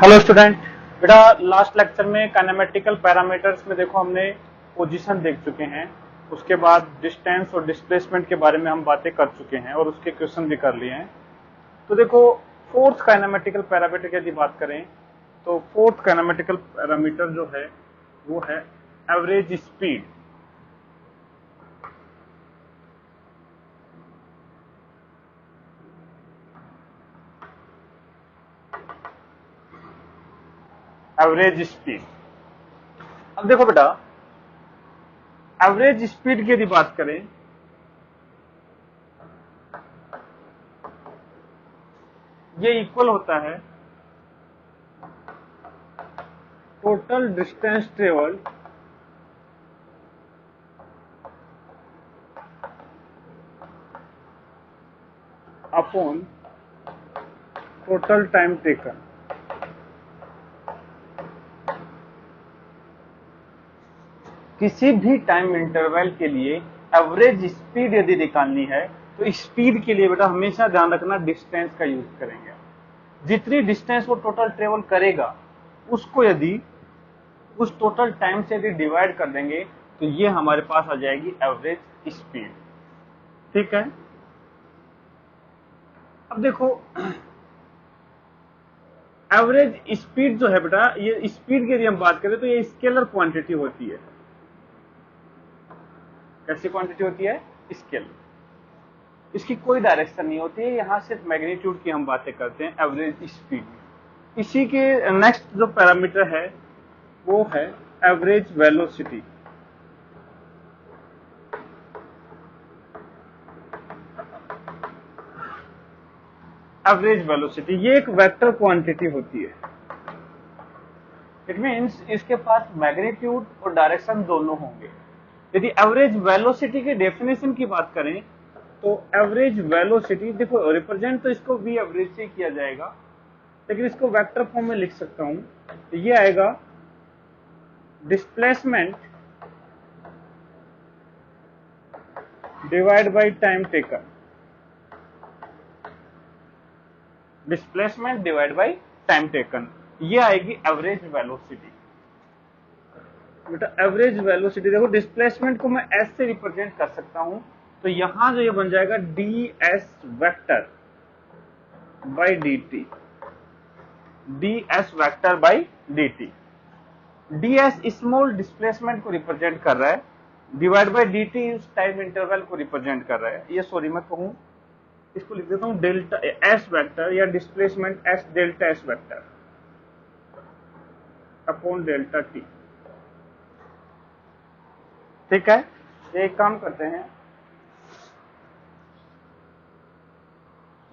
Hello student. बेटा last lecture में kinematical parameters में देखो हमने पोजीशन देख चुके हैं, उसके बाद डिस्टेंस और डिस्प्लेसमेंट के बारे में हम बातें कर चुके हैं और उसके क्वेश्चन भी कर लिए हैं। तो देखो फोर्थ काइनेमेटिकल पैरामीटर की यदि बात करें तो फोर्थ काइनेमेटिकल पैरामीटर जो है वो है एवरेज स्पीड। Average speed. अब देखो बेटा एवरेज स्पीड की यदि बात करें ये इक्वल होता है total distance travelled upon total time taken. किसी भी टाइम इंटरवल के लिए एवरेज स्पीड यदि निकालनी है तो स्पीड के लिए बेटा हमेशा ध्यान रखना डिस्टेंस का यूज करेंगे। जितनी डिस्टेंस वो टोटल ट्रेवल करेगा उसको यदि उस टोटल टाइम से यदि डिवाइड कर देंगे तो ये हमारे पास आ जाएगी एवरेज स्पीड। ठीक है। अब देखो एवरेज स्पीड जो है बेटा, ये स्पीड की यदि हम बात करें तो ये स्केलर क्वांटिटी होती है। कैसी क्वांटिटी होती है? स्केल। इसकी कोई डायरेक्शन नहीं होती है, यहां सिर्फ मैग्नीट्यूड की हम बातें करते हैं एवरेज स्पीड में। इसी के नेक्स्ट जो पैरामीटर है वो है एवरेज वेलोसिटी। एवरेज वेलोसिटी ये एक वेक्टर क्वांटिटी होती है। इट मींस इसके पास मैग्नीट्यूड और डायरेक्शन दोनों होंगे। यदि एवरेज वेलोसिटी के डेफिनेशन की बात करें तो एवरेज वेलोसिटी देखो रिप्रेजेंट तो इसको वी एवरेज से किया जाएगा, लेकिन इसको वेक्टर फॉर्म में लिख सकता हूं तो ये आएगा displacement divide by time taken. Displacement divide by time taken, ये आएगी एवरेज वेलोसिटी। बेटा एवरेज वेलोसिटी देखो डिस्प्लेसमेंट को मैं एस से रिप्रेजेंट कर सकता हूं तो यहां जो ये बन जाएगा D S vector by D T. D S vector by D T. D S small displacement को रिप्रेजेंट कर रहा है, डिवाइड बाई डी टी उस टाइम इंटरवल को रिप्रेजेंट कर रहा है। ये सॉरी मैं कहूं, इसको लिख देता हूं डेल्टा एस वेक्टर या displacement S delta S vector upon delta T. ठीक है। एक काम करते हैं,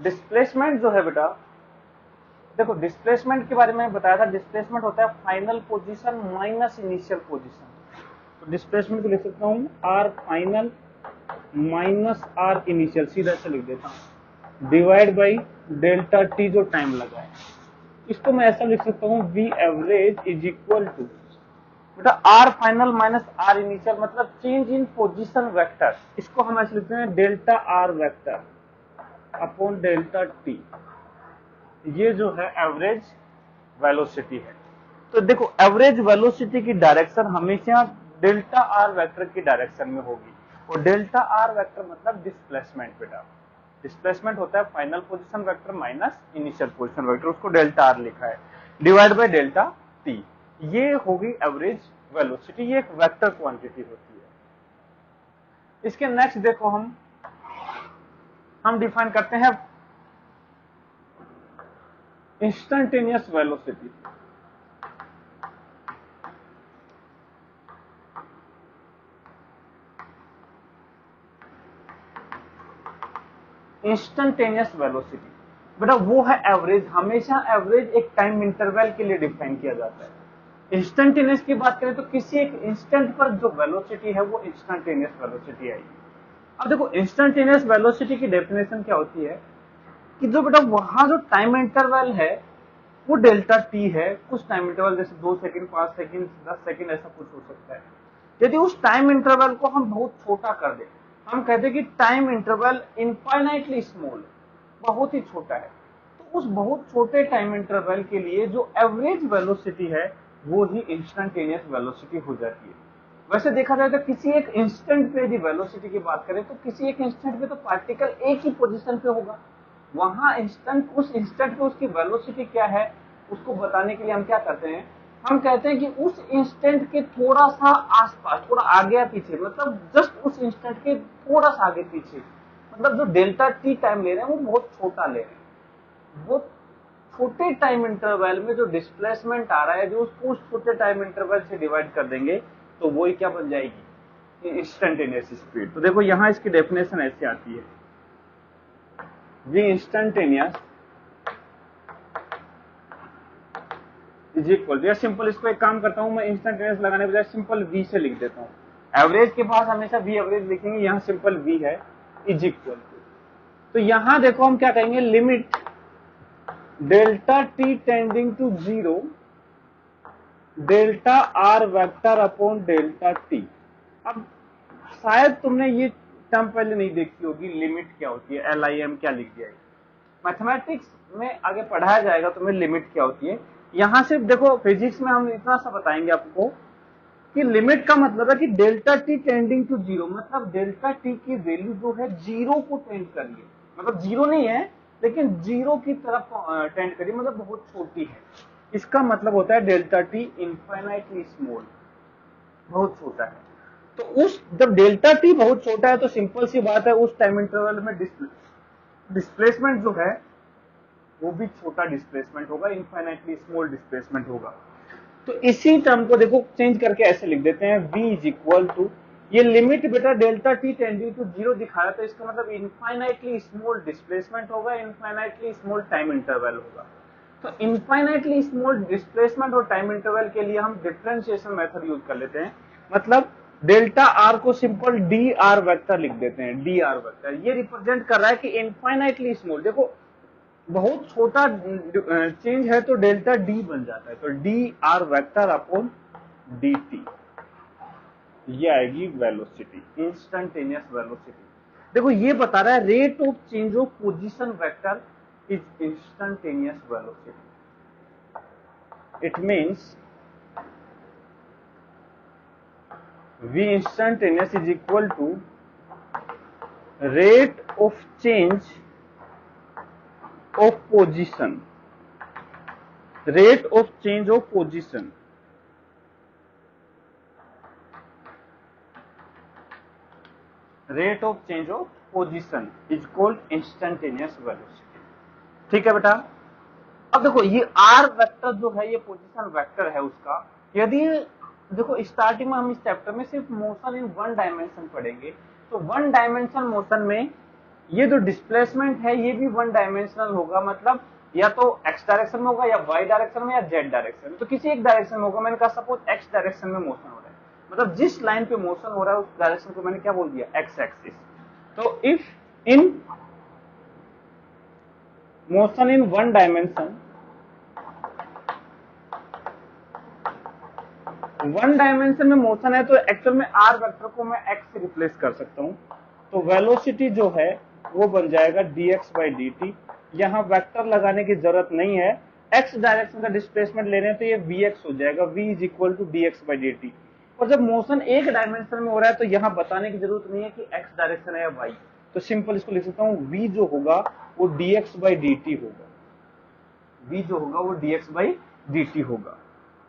डिस्प्लेसमेंट जो है बेटा देखो डिस्प्लेसमेंट के बारे में बताया था, डिस्प्लेसमेंट होता है final position minus initial position. तो डिस्प्लेसमेंट को लिख सकता हूं r final minus r initial, सीधा से लिख देता हूं डिवाइड बाई डेल्टा टी जो टाइम लगा है। इसको मैं ऐसा लिख सकता हूं v average is equal to बेटा r final minus r initial मतलब चेंज इन पोजीशन वेक्टर। इसको हम ऐसे लिखते हैं delta r vector upon delta t. ये जो है एवरेज वेलोसिटी है। तो देखो एवरेज वेलोसिटी की डायरेक्शन हमेशा डेल्टा आर वेक्टर की डायरेक्शन में होगी और डेल्टा आर वेक्टर मतलब डिस्प्लेसमेंट। बेटा डिस्प्लेसमेंट होता है final position vector minus initial position vector, उसको डेल्टा आर लिखा है डिवाइड बाय डेल्टा टी। ये होगी एवरेज वेलोसिटी, ये एक वेक्टर क्वांटिटी होती है। इसके नेक्स्ट देखो हम डिफाइन करते हैं इंस्टेंटेनियस वेलोसिटी। इंस्टेंटेनियस वेलोसिटी बेटा वो है एवरेज, हमेशा एवरेज एक टाइम इंटरवल के लिए डिफाइन किया जाता है। इंस्टेंटेनियस की बात करें तो किसी एक इंस्टेंट पर जो वेलोसिटी है वो इंस्टेंटेनियस वेलोसिटी आएगी। अब देखो इंस्टेंटेनियस वेलोसिटी की डेफिनेशन क्या होती है कि जो बेटा वहां जो टाइम इंटरवल है वो डेल्टा टी है, कुछ टाइम इंटरवल जैसे 2 सेकंड 5 सेकंड 10 सेकंड ऐसा कुछ हो सकता है। यदि उस टाइम इंटरवल को हम बहुत छोटा कर दें, हम कहते हैं कि टाइम इंटरवल इनफाइनाइटली स्मॉल, बहुत ही छोटा है, तो उस बहुत छोटे टाइम इंटरवल के लिए जो एवरेज वेलोसिटी है वो ही इंस्टेंटेनियस वेलोसिटी हो जाती है। वैसे देखा जाए तो किसी एक इंस्टेंट पे यदि वेलोसिटी की बात करें तो किसी एक इंस्टेंट पे तो पार्टिकल एक ही पोजीशन पे होगा, वहां इंस्टेंट उस इंस्टेंट पे उसकी वेलोसिटी क्या है उसको बताने के लिए हम क्या करते हैं, हम कहते हैं कि उस इंस्टेंट के थोड़ा सा आसपास, थोड़ा आगे या पीछे, मतलब जस्ट उस इंस्टेंट के थोड़ा सा आगे पीछे, मतलब जो डेल्टा टी टाइम ले रहे हैं वो बहुत छोटा ले रहे हैं, वो छोटे टाइम इंटरवल में जो डिस्प्लेसमेंट आ रहा है जो उसको उस छोटे टाइम इंटरवल से डिवाइड कर देंगे तो वही क्या बन जाएगी, इंस्टेंटेनियस स्पीड। तो देखो यहां इसकी डेफिनेशन ऐसे आती है, वी इंस्टेंटेनियस इज इक्वल, या सिंपल इसको एक काम करता हूं मैं, इंस्टेंटेनियस लगाने के बजाय सिंपल वी से लिख देता हूं। एवरेज के पास हमेशा वी एवरेज लिखेंगे, यहां सिंपल वी है, इज इक्वल टू, तो यहां देखो हम क्या कहेंगे, limit delta t tending to 0 delta r vector upon delta t. अब शायद तुमने ये टर्म पहले नहीं देखी होगी, लिमिट क्या होती है, LIM क्या लिख दिया है। मैथमेटिक्स में आगे पढ़ाया जाएगा तुम्हें लिमिट क्या होती है। यहां से देखो फिजिक्स में हम इतना सा बताएंगे आपको कि लिमिट का मतलब है कि डेल्टा टी टेंडिंग टू 0, मतलब डेल्टा टी की वैल्यू जो है 0 को टेंड करिए, मतलब 0 नहीं है लेकिन 0 की तरफ टेंड करिए, मतलब बहुत छोटी है। इसका मतलब होता है डेल्टा टी इनफाइनाइटली स्मॉल, बहुत छोटा है। तो उस जब डेल्टा टी बहुत छोटा है तो सिंपल सी बात है उस टाइम इंटरवल में डिस्प्लेसमेंट जो है वो भी छोटा डिस्प्लेसमेंट होगा, इनफाइनाइटली स्मॉल डिस्प्लेसमेंट होगा। तो इसी टर्म को देखो चेंज करके ऐसे लिख देते हैं, v इज इक्वल टू, ये लिमिट बेटा डेल्टा टी टेंडिंग टू 0 दिखाया तो इसका मतलब इनफाइनाइटली स्मॉल डिस्प्लेसमेंट होगा, इनफाइनाइटली स्मॉल टाइम इंटरवल होगा। तो इनफाइनाइटली स्मॉल डिस्प्लेसमेंट और टाइम इंटरवल के लिए हम डिफरेंशिएशन मेथड यूज कर लेते हैं, मतलब डेल्टा आर को सिंपल डी आर वेक्टर लिख देते हैं, डी आर वेक्टर ये रिप्रेजेंट कर रहा है कि इनफाइनाइटली स्मॉल, देखो बहुत छोटा चेंज है तो डेल्टा डी बन जाता है, तो D R vector upon D T, ये आएगी वेलोसिटी, इंस्टेंटेनियस वेलोसिटी। देखो ये बता रहा है rate of change of position vector is instantaneous velocity, it means v instantaneous is equal to rate of change of position, rate of change of position, rate of change of position is called instantaneous velocity। ठीक है बेटा। अब देखो ये r vector जो है ये position vector है उसका, यदि देखो स्टार्टिंग में हम इस चैप्टर में सिर्फ मोशन इन वन डायमेंशन पढ़ेंगे, तो वन डायमेंशन मोशन में ये जो डिस्प्लेसमेंट है ये भी वन डायमेंशनल होगा, मतलब या तो x डायरेक्शन में होगा या y डायरेक्शन में या z डायरेक्शन में, तो किसी एक डायरेक्शन में होगा। मैंने कहा सपोज x डायरेक्शन में मोशन हो रहा है, मतलब जिस लाइन पे मोशन हो रहा है उस डायरेक्शन को मैंने क्या बोल दिया, x एक्सिस। तो if in motion in one dimension, one dimension में मोशन है तो एक्चुअल में आर वेक्टर को मैं x से रिप्लेस कर सकता हूं, तो वेलोसिटी जो है वो बन जाएगा dx बाई dt। यहां वेक्टर लगाने की जरूरत नहीं है, x डायरेक्शन का डिस्प्लेसमेंट ले रहे हैं तो ये vx हो जाएगा, v is equal to dx by dt। और जब मोशन एक डायमेंशन में हो रहा है तो यहां बताने की जरूरत नहीं है कि x डायरेक्शन है या y, तो सिंपल इसको लिख सकता हूं v जो होगा वो dx बाई dt होगा, v जो होगा वो dx बाई dt होगा।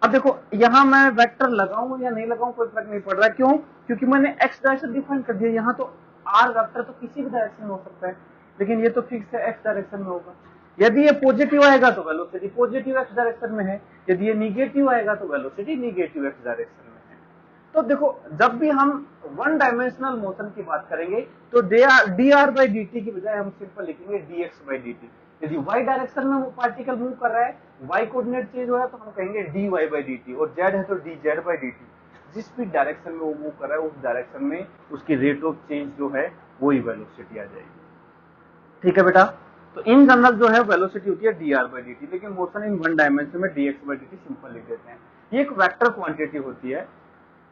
अब देखो यहां मैं वेक्टर लगाऊं या नहीं लगाऊं कोई फर्क नहीं पड़ रहा, क्यों, क्योंकि मैंने x डायरेक्शन डिफाइन कर दिया। यहां तो r वेक्टर तो किसी भी डायरेक्शन में हो सकता है, लेकिन ये तो फिक्स है x डायरेक्शन में होगा। यदि ये पॉजिटिव आएगा तो वेलोसिटी पॉजिटिव x डायरेक्शन में है, यदि ये निगेटिव आएगा तो वेलोसिटी निगेटिव x डायरेक्शन में है। तो देखो जब भी हम वन डायमेंशनल मोशन की बात करेंगे तो dr बाई dt की बजाय हम सिंपल लिखेंगे dx बाई dt। यदि y डायरेक्शन में वो पार्टिकल मूव कर रहा है, y कोऑर्डिनेट चेंज हो रहा है तो हम कहेंगे dy बाई dt, और z है तो dz बाई dt। जिस भी डायरेक्शन में वो मूव कर रहा है उस डायरेक्शन में उसकी रेट ऑफ चेंज जो है वही वेलोसिटी आ जाएगी। ठीक है बेटा। तो इन जनरल जो है वेलोसिटी होती है dr बाई dt, लेकिन मोशन इन वन डायमेंशन में dx बाई dt सिंपल लिख देते हैं। ये एक वेक्टर क्वांटिटी होती है।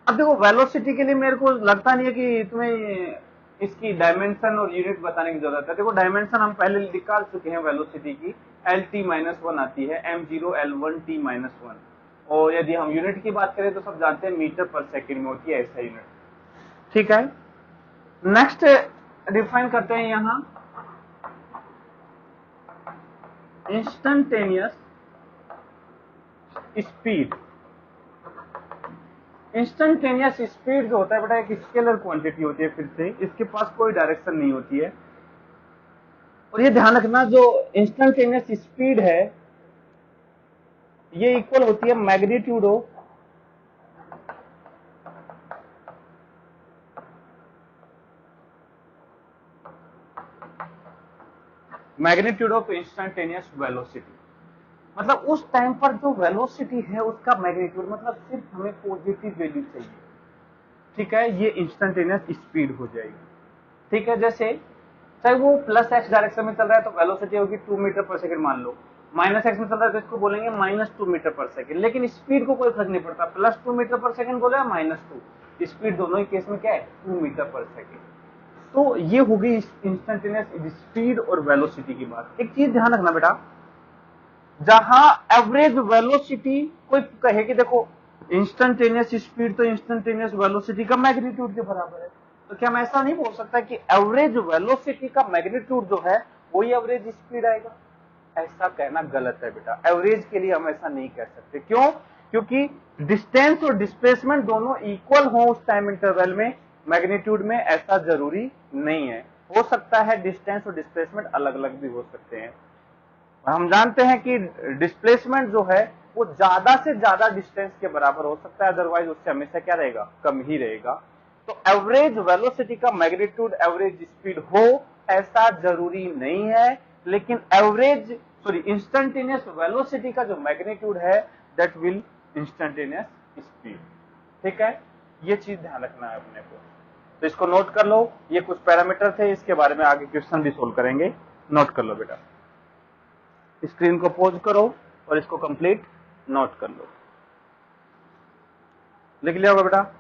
अब देखो वेलोसिटी के लिए मेरे को लगता नहीं है कि तुम्हें इसकी डायमेंशन और यूनिट बताने की जरूरत है। देखो डायमेंशन हम पहले निकाल चुके हैं वेलोसिटी की, LT-1 आती है m0L1T-1, और यदि हम यूनिट की बात करें तो सब जानते हैं मीटर पर सेकंड में होती है ऐसा यूनिट। ठीक है, नेक्स्ट डिफाइन करते हैं यहां इंस्टेंटेनियस स्पीड। इंस्टेंटेनियस स्पीड जो होता है बेटा एक स्केलर क्वांटिटी होती है, फिर से इसके पास कोई डायरेक्शन नहीं होती है। और ये ध्यान रखना, जो इंस्टेंटेनियस स्पीड है ये इक्वल होती है मैग्नीट्यूड ऑफ इंस्टेंटेनियस वेलोसिटी। मतलब उस टाइम पर जो वेलोसिटी है उसका मैग्नीट्यूड, मतलब सिर्फ हमें पॉजिटिव वैल्यू चाहिए। ठीक है, ये इंस्टेंटेनियस स्पीड हो जाएगी। ठीक है, जैसे चाहे वो प्लस एक्स डायरेक्शन में चल रहा है तो वेलोसिटी होगी 2 मीटर पर सेकंड मान लो, माइनस एक्स में चल रहा है तो इसको बोलेंगे -2 मीटर पर सेकंड। लेकिन स्पीड को कोई फर्क नहीं पड़ता, +2 मीटर पर सेकंड बोले या -2, स्पीड दोनों ही केस में क्या है 2 मीटर पर सेकंड। तो ये हो गई इंस्टेंटेनियस स्पीड और वेलोसिटी की बात। एक चीज ध्यान रखना बेटा, जहां एवरेज वेलोसिटी कोई कहे कि देखो इंस्टेंटेनियस स्पीड तो इंस्टेंटेनियस वेलोसिटी का मैग्नीट्यूड के बराबर है, तो क्या मैं ऐसा नहीं बोल सकता कि एवरेज वेलोसिटी का मैग्नीट्यूड जो है वही एवरेज स्पीड आएगा? ऐसा कहना गलत है बेटा, एवरेज के लिए हम ऐसा नहीं कह सकते। क्यों? क्योंकि डिस्टेंस और डिस्प्लेसमेंट दोनों इक्वल हो उस टाइम इंटरवल में मैग्नीट्यूड में, ऐसा जरूरी नहीं है। हो सकता है डिस्टेंस और डिस्प्लेसमेंट अलग अलग भी हो सकते हैं। हम जानते हैं कि डिस्प्लेसमेंट जो है वो ज्यादा से ज्यादा डिस्टेंस के बराबर हो सकता है, अदरवाइज उससे हमेशा क्या रहेगा, कम ही रहेगा। तो एवरेज वेलोसिटी का मैग्नीट्यूड एवरेज स्पीड हो ऐसा जरूरी नहीं है, लेकिन इंस्टेंटेनियस वेलोसिटी का जो मैग्नीट्यूड है दैट विल इंस्टेंटेनियस स्पीड। ठीक है, ये चीज ध्यान रखना है अपने को, तो इसको नोट कर लो। ये कुछ पैरामीटर थे, इसके बारे में आगे क्वेश्चन भी सोल्व करेंगे, नोट कर लो बेटा। स्क्रीन को पॉज करो और इसको कंप्लीट नोट कर लो। लिख लिया होगा बेटा?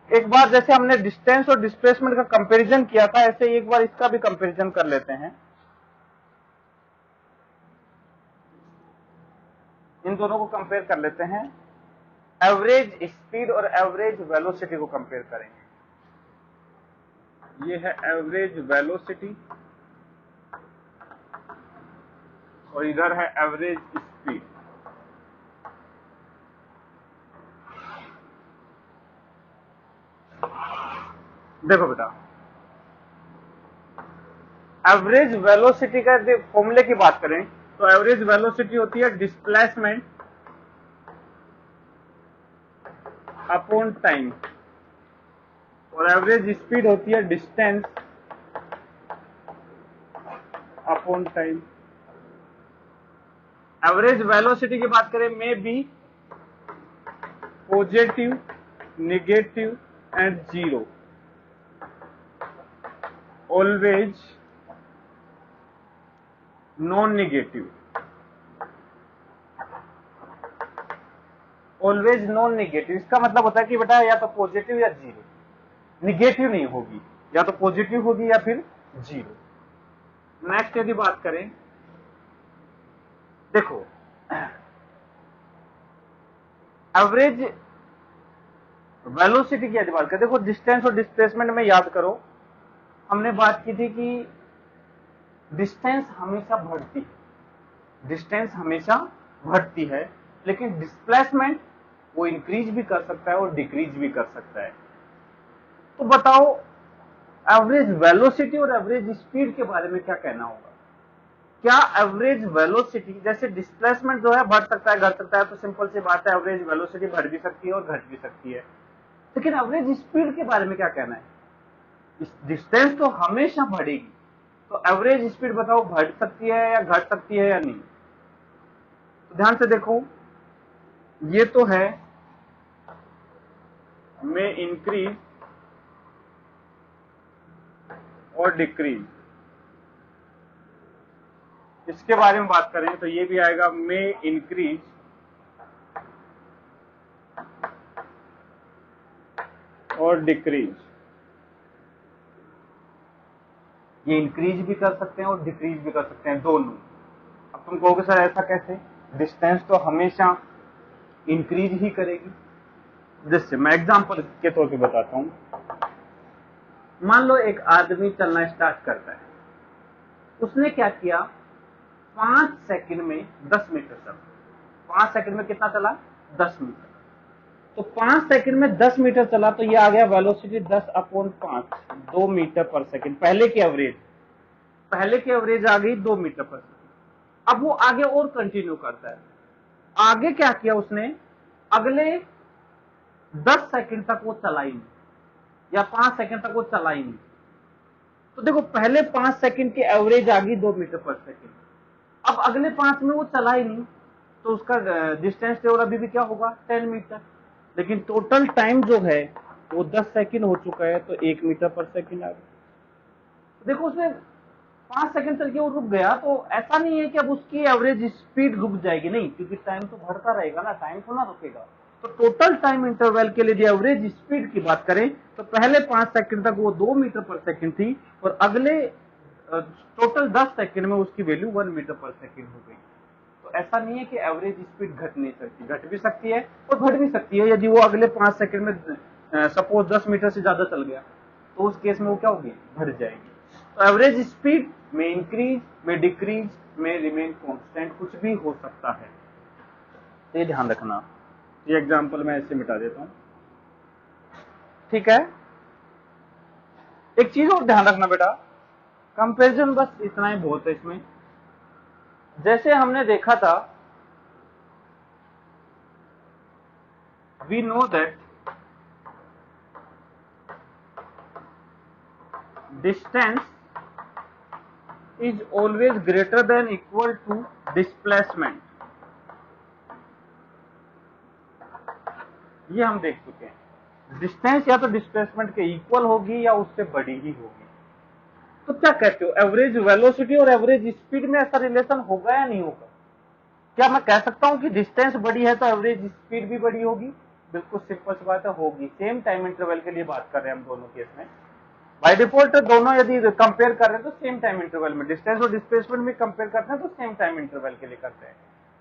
एक बार जैसे हमने डिस्टेंस और डिस्प्लेसमेंट का कंपैरिजन किया था, ऐसे एक बार इसका भी कंपैरिजन कर लेते हैं। इन दोनों को कंपेयर कर लेते हैं, एवरेज स्पीड और एवरेज वेलोसिटी को कंपेयर करेंगे। ये है एवरेज वेलोसिटी और इधर है एवरेज स्पीड। देखो बेटा, एवरेज वेलोसिटी का फॉर्मूले की बात करें तो एवरेज वेलोसिटी होती है डिस्प्लेसमेंट अपॉन टाइम, और एवरेज स्पीड होती है distance upon time. Average velocity की बात करें may be positive, negative and zero, always non negative, always non negative. इसका मतलब होता है कि बेटा या तो पॉजिटिव या जीरो, निगेटिव नहीं होगी, या तो पॉजिटिव होगी या फिर जीरो। नेक्स्ट यदि बात करें, देखो एवरेज वेलोसिटी की यदि बात करें, देखो डिस्टेंस और डिस्प्लेसमेंट में याद करो हमने बात की थी कि डिस्टेंस हमेशा बढ़ती है, डिस्टेंस हमेशा बढ़ती है, लेकिन डिस्प्लेसमेंट वो इंक्रीज भी कर सकता है और डिक्रीज भी कर सकता है। तो बताओ एवरेज वेलोसिटी और एवरेज स्पीड के बारे में क्या कहना होगा? क्या एवरेज वेलोसिटी, जैसे डिस्प्लेसमेंट जो है बढ़ सकता है घट सकता है, तो सिंपल सी बात है एवरेज वेलोसिटी बढ़ भी सकती है और घट भी सकती है, लेकिन एवरेज स्पीड के बारे में क्या कहना है? डिस्टेंस तो हमेशा बढ़ेगी, तो एवरेज स्पीड बताओ बढ़ सकती है या घट सकती है या नहीं? तो ध्यान से देखो, ये तो है में इंक्रीज और डिक्रीज, इसके बारे में बात करें तो ये भी आएगा में इंक्रीज और डिक्रीज, ये इंक्रीज भी कर सकते हैं और डिक्रीज भी कर सकते हैं, दोनों। अब तुम कहोगे सर ऐसा कैसे, डिस्टेंस तो हमेशा इंक्रीज ही करेगी। जैसे मैं एग्जांपल के तौर पे बताता हूं, मान लो एक आदमी चलना स्टार्ट करता है, उसने क्या किया, 5 सेकंड में 10 मीटर चला। 5 सेकंड में कितना चला, 10 मीटर। तो 5 सेकंड में 10 मीटर चला, तो ये आ गया वेलोसिटी 10/5, 2 मीटर पर सेकंड। पहले की एवरेज आ गई 2 मीटर पर सेकंड। अब वो आगे और कंटिन्यू करता है, आगे क्या किया उसने, अगले 10 सेकंड तक वो चला ही नहीं, या 5 सेकंड तक वो चला ही नहीं। तो देखो पहले 5 सेकंड की एवरेज आ गई 2 मीटर पर सेकंड, अब अगले 5 में वो चला ही नहीं, तो उसका डिस्टेंस ट्रेवल अभी भी क्या होगा, 10 मीटर। लेकिन टोटल टाइम जो है वो 10 सेकंड हो चुका है, तो 1 मीटर पर सेकंड आ गया। देखो उसने 5 सेकंड चल के वो रुक गया, तो ऐसा नहीं है कि अब उसकी एवरेज स्पीड रुक जाएगी, नहीं, क्योंकि टाइम तो बढ़ता रहेगा ना, टाइम तो ना रुकेगा। तो टोटल टाइम इंटरवल के लिए यदि एवरेज स्पीड की बात करें, तो पहले 5 सेकंड तक वो 2 मीटर पर सेकंड थी, और अगले टोटल 10 सेकंड में उसकी वैल्यू 1 मीटर पर सेकंड हो गई। तो ऐसा नहीं है कि एवरेज स्पीड घट नहीं सकती, घट भी सकती है और बढ़ भी सकती है। यदि वो अगले 5 सेकंड में सपोज 10 मीटर से ज्यादा चल गया, तो उस केस में वो क्या होगी, बढ़ जाएगी। तो एवरेज स्पीड में इंक्रीज, में डिक्रीज, में रिमेन कांस्टेंट, कुछ भी हो सकता है, ये ध्यान रखना। ये एग्जांपल मैं ऐसे मिटा देता हूं, ठीक है। एक चीज और ध्यान रखना बेटा, कंपैरिजन बस इतना ही बहुत है इसमें। जैसे हमने देखा था, we know that distance is always greater than equal to displacement, ये हम देख चुके हैं। डिस्टेंस या तो डिस्प्लेसमेंट के इक्वल होगी या उससे बड़ी ही होगी। तो क्या कहते हो, एवरेज वेलोसिटी और एवरेज स्पीड में ऐसा रिलेशन होगा या नहीं होगा? क्या मैं कह सकता हूं कि डिस्टेंस बड़ी है तो एवरेज स्पीड भी बड़ी होगी? बिल्कुल सिंपल सी बात है, होगी। सेम टाइम इंटरवल के लिए बात कर रहे हैं हम दोनों केस में। बाय डिफॉल्ट दोनों यदि कंपेयर कर रहे हैं तो सेम टाइम इंटरवल में, डिस्टेंस और डिस्प्लेसमेंट में कंपेयर करते हैं तो सेम टाइम इंटरवल के लिए करते हैं।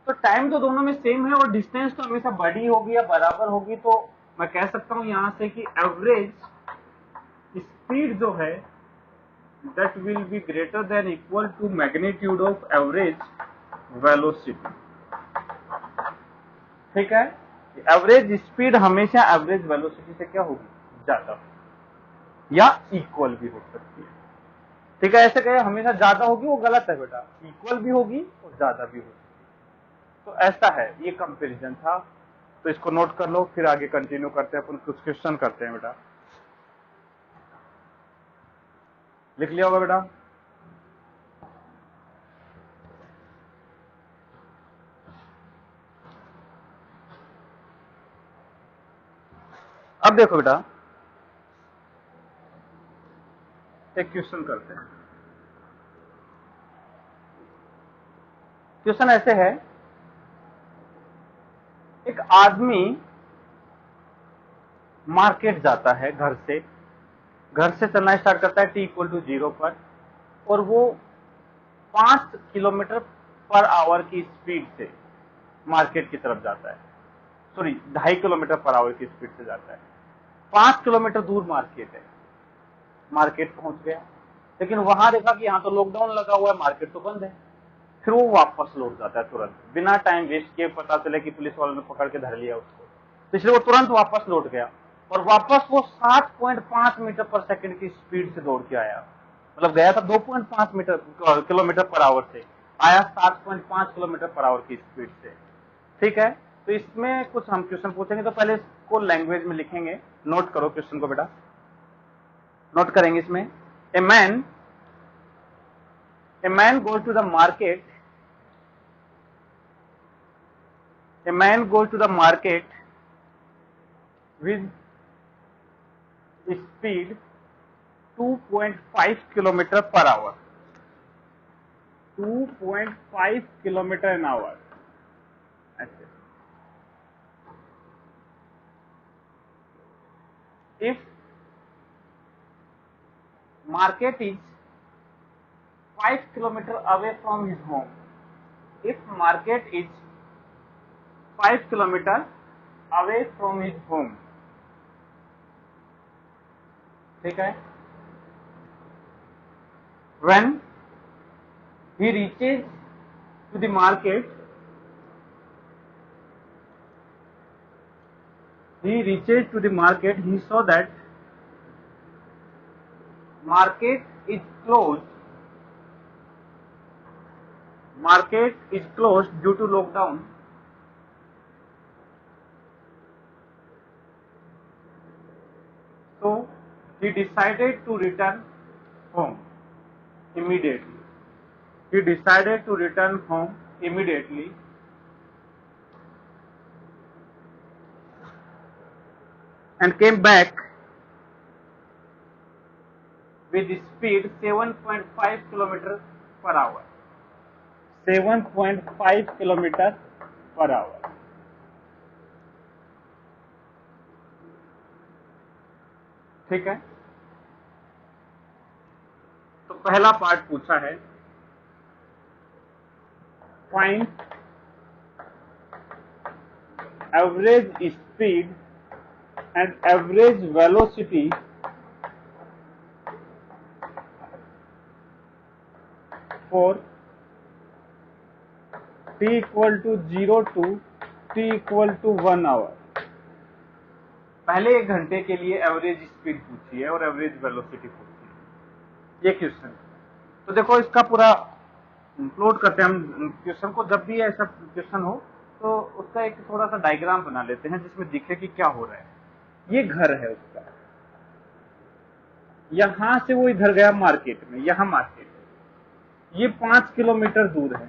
तो टाइम तो दोनों में सेम है और डिस्टेंस तो हमेशा बड़ी होगी या बराबर होगी। तो मैं कह सकता हूं यहां से कि एवरेज स्पीड जो है that will be greater than equal to magnitude of average velocity, ठीक है। एवरेज स्पीड हमेशा एवरेज वेलोसिटी से क्या होगी, ज्यादा या इक्वल भी हो सकती है, ठीक है। ऐसे कहे हमेशा ज्यादा होगी, वो गलत है बेटा, इक्वल भी होगी और ज्यादा भी होगी। तो ऐसा है, ये कंपैरिजन था। तो इसको नोट कर लो, फिर आगे कंटिन्यू करते हैं, अपन कुछ क्वेश्चन करते हैं बेटा। लिख लिया होगा बेटा? अब देखो बेटा, एक क्वेश्चन करते हैं। क्वेश्चन ऐसे है, एक आदमी मार्केट जाता है, घर से चलना स्टार्ट करता है t=0 पर, और वो 5 किलोमीटर पर आवर की स्पीड से मार्केट की तरफ जाता है। सॉरी, 2.5 किलोमीटर पर आवर की स्पीड से जाता है। 5 किलोमीटर दूर मार्केट है, मार्केट पहुंच गया, लेकिन वहां देखा कि यहाँ तो लॉकडाउन लगा हुआ है, मार्केट तो बंद है। फिर वो वापस लौट जाता है तुरंत, बिना टाइम वेस्ट किए। पता चले कि पुलिस वालों ने पकड़ के धर लिया उसको, तो इसलिए वो तुरंत वापस लौट गया, और वापस वो 7.5 मीटर पर सेकंड की स्पीड से दौड़ के आया। मतलब गया था 2.5 किलोमीटर पर आवर से, आया 7.5 किलोमीटर पर आवर की स्पीड से, ठीक है। तो इसमें कुछ हम क्वेश्चन पूछेंगे, तो पहले इसको लैंग्वेज में लिखेंगे। नोट करो क्वेश्चन को बेटा, नोट करेंगे इसमें। A man goes to the market, a man goes to the market with speed 2.5 kilometer per hour, 2.5 kilometer an hour, ऐसे। If market is 5 kilometers away from his home. If market is 5 kilometers away from his home, ठीक है, when he reaches to the market, he saw that market is closed due to lockdown. So he decided to return home immediately. And came back with speed 7.5 kilometers per hour. 7.5 kilometers per hour. ठीक है, तो पहला part पूछा है, find average speed and average velocity for t equal to 0 to t equal to 1 hour. पहले एक घंटे के लिए एवरेज स्पीड पूछी है और एवरेज वेलोसिटी पूछी है, ये क्वेश्चन। तो देखो इसका पूरा प्लॉट करते हैं हम क्वेश्चन को। जब भी ऐसा क्वेश्चन हो तो उसका एक थोड़ा सा डायग्राम बना लेते हैं जिसमें दिखे कि क्या हो रहा है। ये घर है उसका, यहां से वो इधर गया मार्केट में, यहां मार्केट है, ये 5 किलोमीटर दूर है,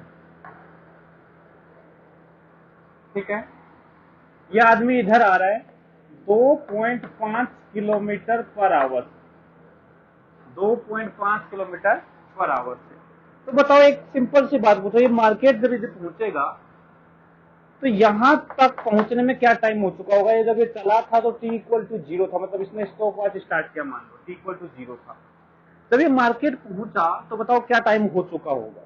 ठीक है। ये आदमी इधर आ रहा है 2.5 kilometre per hour, 2.5 kilometre per hour से। तो बताओ एक सिंपल सी बात पूछो, ये मार्केट जब इधर पहुंचेगा तो यहां तक पहुंचने में क्या टाइम हो चुका होगा? ये जब ये चला था तो t इक्वल टू 0 था, मतलब इसने स्टॉप वॉच स्टार्ट किया, मान लो t इक्वल टू 0 था। जब ये मार्केट पहुंचा तो बताओ क्या टाइम हो चुका होगा?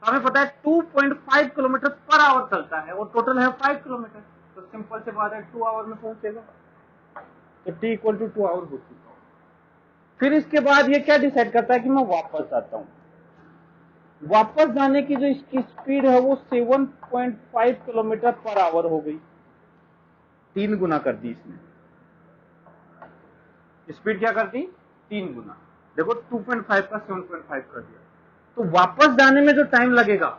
तो हमें पता है 2.5 किलोमीटर पर आवर चलता है और टोटल है 5 किलोमीटर, तो सिंपल से बात है 2 आवर में पहुंचेगा, तो t इक्वल टू 2 आवर हो चुका होगा। फिर इसके बाद ये क्या डिसाइड करता है कि मैं वापस आता हूं। वापस जाने की जो इसकी स्पीड है वो 7.5 किलोमीटर पर आवर हो गई, 3 गुना कर दी इसने, स्पीड क्या कर दी? 3 गुना। देखो 2.5 का 7.5 कर दिया, तो वापस जाने में जो टाइम लगेगा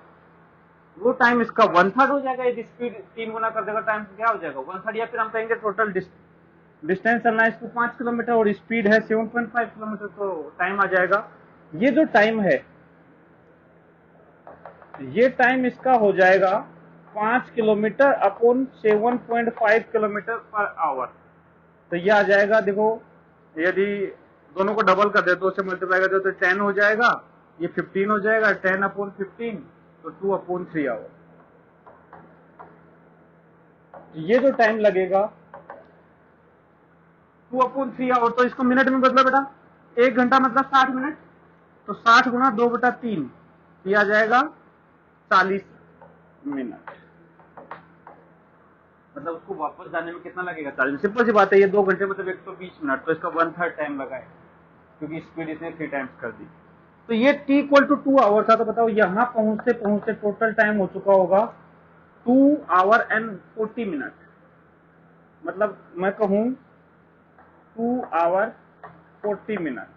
वो टाइम इसका 1/3 हो जाएगा। यदि स्पीड 3 गुना कर देगा टाइम क्या हो जाएगा? 1/3, या फिर हम कहेंगे टोटल डिस्टेंस चलना है इसको 5 किलोमीटर और स्पीड है 7.5 किलोमीटर, तो टाइम आ जाएगा, ये जो टाइम है ये टाइम इसका हो जाएगा 5 kilometre upon 7.5 kilometre per hour. तो ये आ जाएगा, देखो यदि दोनों को डबल कर दे तो उससे मल्टीप्लाई कर दे तो 10 हो जाएगा, ये 15 हो जाएगा, 10 अपॉन 15 तो 2 अपॉन 3 आवर। ये जो टाइम लगेगा 2 अपॉन 3 आवर, तो इसको मिनट में बदला बेटा, 1 घंटा मतलब 60 मिनट, तो 60 गुना 2/3 ये आ जाएगा 40 मिनट। मतलब उसको वापस जाने में कितना लगेगा? 40। सिंपल सी बात है, ये 2 घंटे मतलब 120 मिनट, तो इसका 1/3 टाइम लगा है क्योंकि स्पीड इसने 3 टाइम्स कर दी। तो ये t इक्वल टू 2 आवर था, तो बताओ यहां पहुंचते पहुंचते टोटल टाइम हो चुका होगा 2 आवर एंड 40 मिनट। मतलब मैं कहूं 2 आवर 40 मिनट,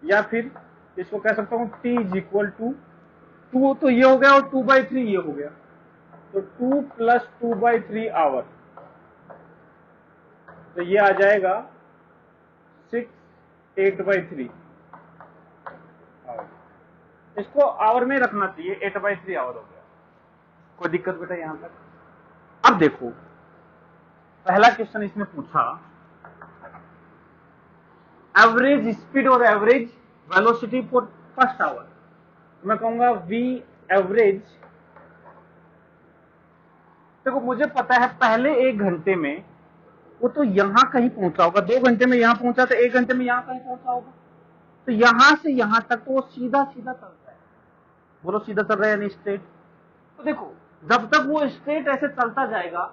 या फिर इसको कह सकता हूं t इज इक्वल टू 2, तो ये हो गया, और 2/3 ये हो गया, तो 2 + 2/3 आवर, तो ये आ जाएगा 6 8/3 आवर। इसको आवर में रखना चाहिए, 8/3 आवर हो गया। कोई दिक्कत बेटा यहां तक? अब देखो पहला क्वेश्चन इसने पूछा एवरेज स्पीड और average velocity for first hour. मैं कहूंगा v एवरेज। देखो मुझे पता है पहले 1 घंटे में वो तो यहाँ कहीं पहुंचा होगा, 2 घंटे में यहाँ पहुंचा तो 1 घंटे में यहाँ कहीं पहुंचा होगा। तो यहाँ से यहाँ तक तो वो सीधा सीधा चल रहा है। बोलो सीधा चल रहा है यानी स्ट्रेट। तो देखो जब तक वो स्ट्रेट ऐसे चलता जाएगा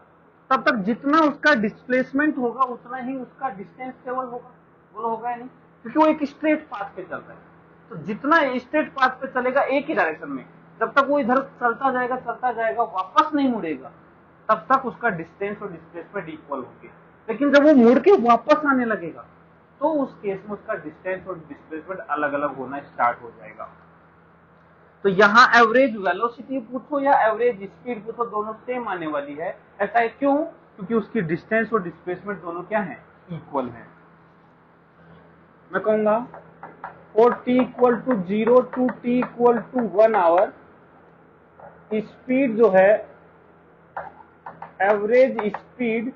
तब तक जितना उसका डिस्प्लेसमेंट होगा उतना ही उसका डिस्टेंस टेबल होगा। बोलो होगा या नहीं, क्योंकि वो एक स्ट्रेट पाथ पे चल रहा है। तो जितना स्ट्रेट पाथ पे चलेगा एक ही डायरेक्शन में, जब तक वो इधर चलता जाएगा वापस नहीं मुड़ेगा, तब तक उसका डिस्टेंस और डिस्प्लेसमेंट इक्वल होंगे। लेकिन जब वो मुड़ के वापस आने लगेगा तो उस केस में उसका डिस्टेंस और डिस्प्लेसमेंट अलग अलग होना स्टार्ट हो जाएगा। तो यहाँ एवरेज वेलोसिटी पूछो या एवरेज स्पीड पूछो, दोनों सेम आने वाली है। ऐसा है क्यों? क्योंकि उसकी डिस्टेंस और डिस्प्लेसमेंट दोनों क्या है? इक्वल है। मैं कहूंगा for t equal to 0 to t equal to 1 our speed जो है एवरेज स्पीड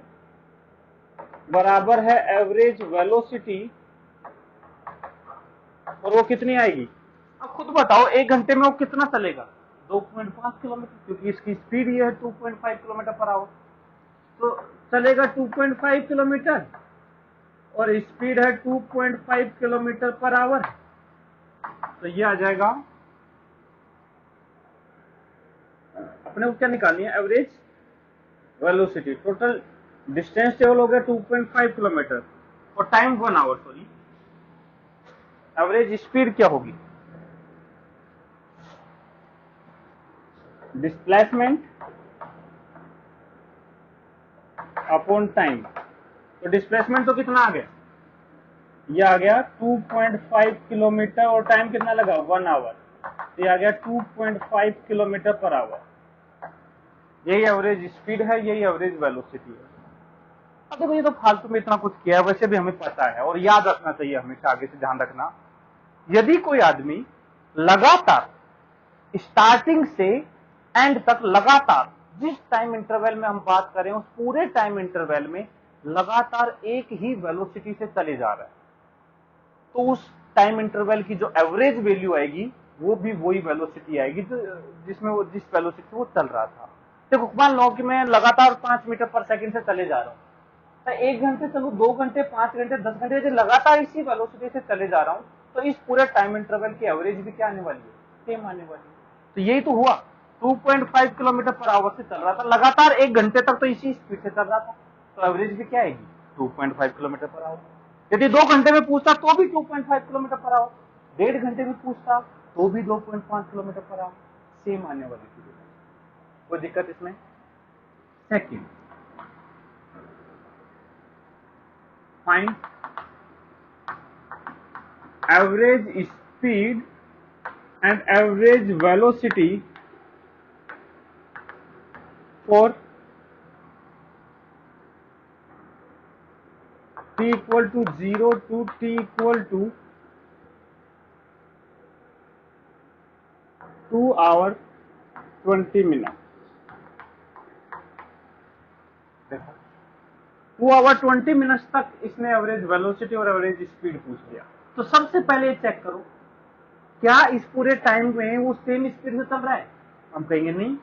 बराबर है एवरेज वेलोसिटी, और वो कितनी आएगी? अब खुद बताओ 1 घंटे में वो कितना चलेगा? 2.5 किलोमीटर, क्योंकि इसकी स्पीड ये है 2.5 किलोमीटर पर आवर। तो चलेगा 2.5 किलोमीटर और स्पीड है 2.5 किलोमीटर पर आवर। तो ये आ जाएगा, अपने को क्या निकालनी है? Average velocity. Total distance travel हो गया 2.5 किलोमीटर और time 1 hour. Sorry, average speed क्या होगी? Displacement upon time. तो डिस्प्लेसमेंट तो कितना आ गया? ये आ गया 2.5 किलोमीटर और टाइम कितना लगा? 1 आवर। तो ये आ गया 2.5 किलोमीटर पर आवर। यही एवरेज स्पीड है, यही एवरेज वेलोसिटी है। अब देखो ये तो फालतू में इतना कुछ किया है, वैसे भी हमें पता है और याद रखना चाहिए हमेशा, आगे से ध्यान रखना। यदि कोई आदमी लगातार स्टार्टिंग से एंड तक लगातार जिस टाइम इंटरवल में हम बात करें उस पूरे टाइम इंटरवल में लगातार एक ही वेलोसिटी से चले जा रहा है, तो उस टाइम इंटरवल की जो एवरेज वैल्यू आएगी वो भी वही वेलोसिटी आएगी जिसमें वो जिस वेलोसिटी वो चल रहा था। देखो मान लो कि मैं लगातार 5 मीटर पर सेकंड से चले जा रहा हूँ, तो 1 घंटे चलो, 2 घंटे, 5 घंटे, 10 घंटे, यदि लगातार इसी वेलोसिटी से चले जा रहा हूँ तो इस पूरे टाइम इंटरवल की एवरेज भी क्या आने वाली है? सेम आने वाली है। तो यही तो हुआ, 2.5 किलोमीटर पर आवर से चल रहा था लगातार 1 घंटे तक, तो इसी स्पीड से चल रहा था, तो एवरेज भी क्या आएगी? 2.5 किलोमीटर पर आवर। यदि 2 घंटे में पूछता तो भी 2.5 किलोमीटर पर आवर, 1.5 घंटे में पूछता तो भी 2.5 किलोमीटर पर आवर, सेम आने वाली थी। कोई दिक्कत इसमें? Second, find average speed and average velocity for t equal to 0 to t equal to 2 hour 20 minutes। देखो 2 आवर 20 मिनट्स तक इसने एवरेज वेलोसिटी और एवरेज स्पीड पूछ लिया। तो सबसे पहले चेक करो क्या इस पूरे टाइम में वो सेम स्पीड से चल रहा है? हम कहेंगे नहीं,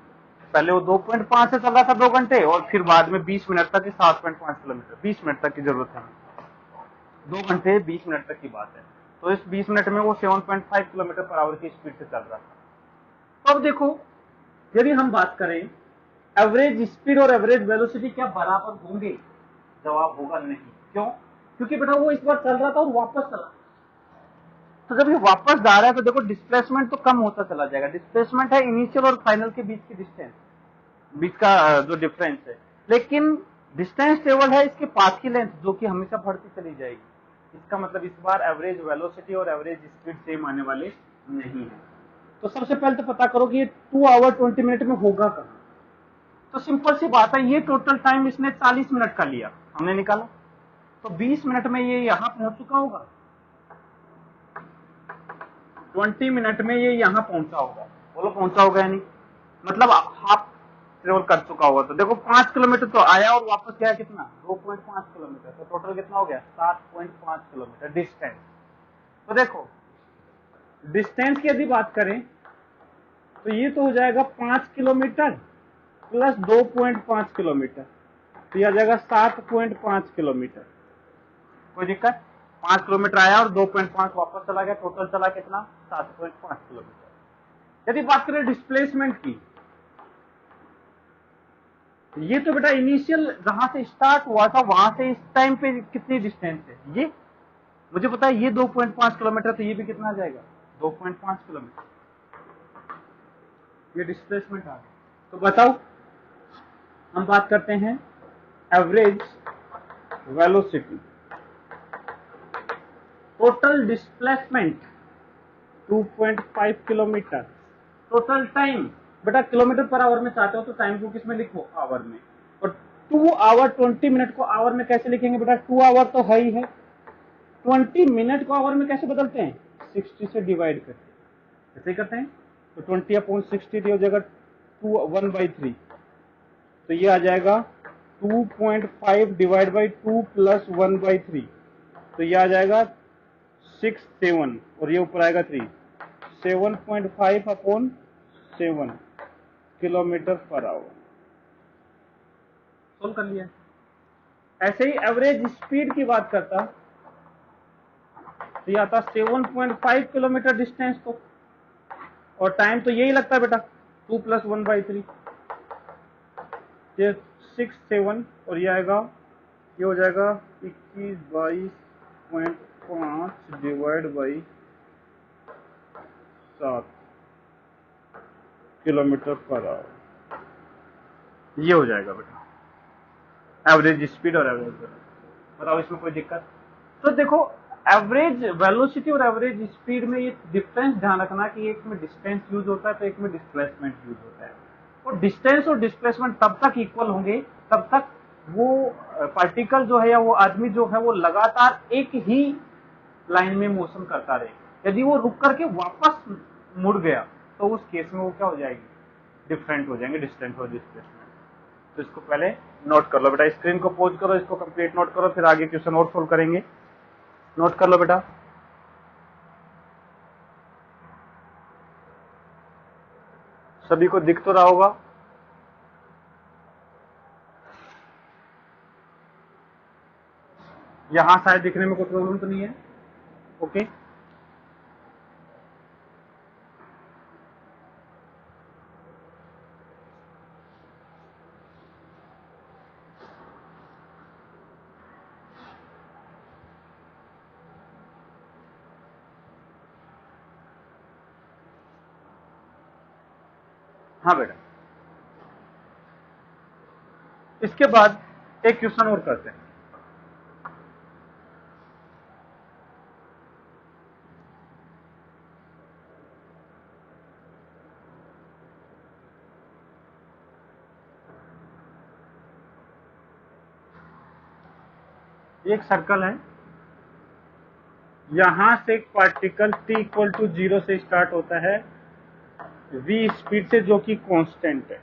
पहले वो 2.5 से चल रहा था 2 घंटे और फिर बाद में 20 मिनट तक 7.5 किलोमीटर, 20 मिनट तक की जरूरत है, 2 घंटे 20 मिनट तक की बात है। तो इस 20 मिनट में वो 7.5 किलोमीटर पर आवर की स्पीड से चल रहा था। तो अब देखो यदि हम बात करें एवरेज स्पीड और एवरेज वेलोसिटी क्या बराबर होंगे? जवाब होगा नहीं। क्यों? क्योंकि बेटा वो इस बार चल रहा था और वापस चला, तो जब ये वापस जा रहा है तो देखो डिस्प्लेसमेंट तो कम होता चला जाएगा। डिस्प्लेसमेंट है इनिशियल और फाइनल के बीच की डिस्टेंस, बीच का जो डिफरेंस है, लेकिन डिस्टेंस टेबल है इसके पाथ की लेंथ जो कि हमेशा बढ़ती चली जाएगी। इसका मतलब इस बार एवरेज वेलोसिटी और एवरेज स्पीड सेम आने वाले नहीं है। तो सबसे पहले तो पता करो कि ये 2 आवर 20 मिनट में होगा कहां। तो सिंपल सी बात है, ये टोटल टाइम इसने 40 मिनट का लिया, हमने निकाला, तो 20 मिनट में ये यहां पहुंच चुका होगा, 20 मिनट में ये यहां पहुंचा होगा। बोलो पहुंचा होगा या नहीं? मतलब हाफ ट्रेवल कर चुका होगा। तो देखो 5 किलोमीटर तो आया और वापस गया कितना? 2.5 किलोमीटर। तो टोटल कितना हो गया? 7.5 किलोमीटर डिस्टेंस। तो देखो डिस्टेंस की यदि बात करें तो ये तो हो जाएगा 5 किलोमीटर प्लस 2.5 किलोमीटर। तो यह आ जाएगा 7.5 किलोमीटर। कोई दिक्कत? 5 किलोमीटर आया और 2.5 वापस चला गया, टोटल चला कितना? 7.5 किलोमीटर। यदि बात करें डिस्प्लेसमेंट की, ये तो बेटा इनिशियल जहां से स्टार्ट हुआ था वहां से इस टाइम पे कितनी डिस्टेंस है, ये मुझे पता है, ये 2.5 किलोमीटर, तो ये भी कितना आ जाएगा? 2.5 किलोमीटर। ये डिस्प्लेसमेंट आ गया। तो बताओ, हम बात करते हैं average velocity. Total displacement 2.5 kilometre. Total time, बेटा किलोमीटर पर आवर में चाहते हो तो टाइम को किसमें लिखो? आवर में। और 2 आवर 20 मिनट को आवर में कैसे लिखेंगे बेटा? 2 आवर तो है ही है, 20 मिनट को आवर में कैसे बदलते हैं? 60 से डिवाइड करते, ऐसे ही करते हैं। तो 20/60 हो जाएगा 1/3, तो ये आ जाएगा 2.5 डिवाइड बाई 2 प्लस 1/3, तो ये आ जाएगा 6-7, और ये ऊपर आएगा 3, 7.5/7 किलोमीटर पर आवर। सोल्व कर लिया। ऐसे ही एवरेज स्पीड की बात करता तो ये आता 7.5 किलोमीटर डिस्टेंस को, और टाइम तो यही लगता है बेटा, 2 प्लस 1/3, ये 6-7, और ये आएगा, ये हो जाएगा 21/22.5 divide by 7 kilometre per hour. ये हो जाएगा बेटा एवरेज स्पीड और एवरेज वेलोसिटी। बताओ इसमें कोई दिक्कत? तो देखो, एवरेज वेलोसिटी और एवरेज स्पीड में ये डिफरेंस ध्यान रखना कि एक में डिस्टेंस यूज होता है तो एक में डिस्प्लेसमेंट यूज होता है। और डिस्टेंस और डिस्प्लेसमेंट तब तक इक्वल होंगे तब तक वो पार्टिकल जो है या वो आदमी जो है वो लगातार एक ही लाइन में मोशन करता रहे। यदि वो रुक करके वापस मुड़ गया तो उस केस में वो क्या हो जाएगी? डिफरेंट हो जाएंगे डिस्टेंस और डिस्प्लेसमेंट। तो इसको पहले नोट कर लो बेटा, स्क्रीन को पॉज करो, इसको कंप्लीट नोट करो, फिर आगे क्वेश्चन और सोल्व करेंगे। नोट कर लो बेटा। सभी को दिख तो रहा होगा? यहां शायद दिखने में कोई प्रॉब्लम तो नहीं है? ओके। हाँ बेटा, इसके बाद एक क्वेश्चन और करते हैं। एक सर्कल है, यहां से एक पार्टिकल t इक्वल टू 0 से स्टार्ट होता है v स्पीड से, जो कि कांस्टेंट है।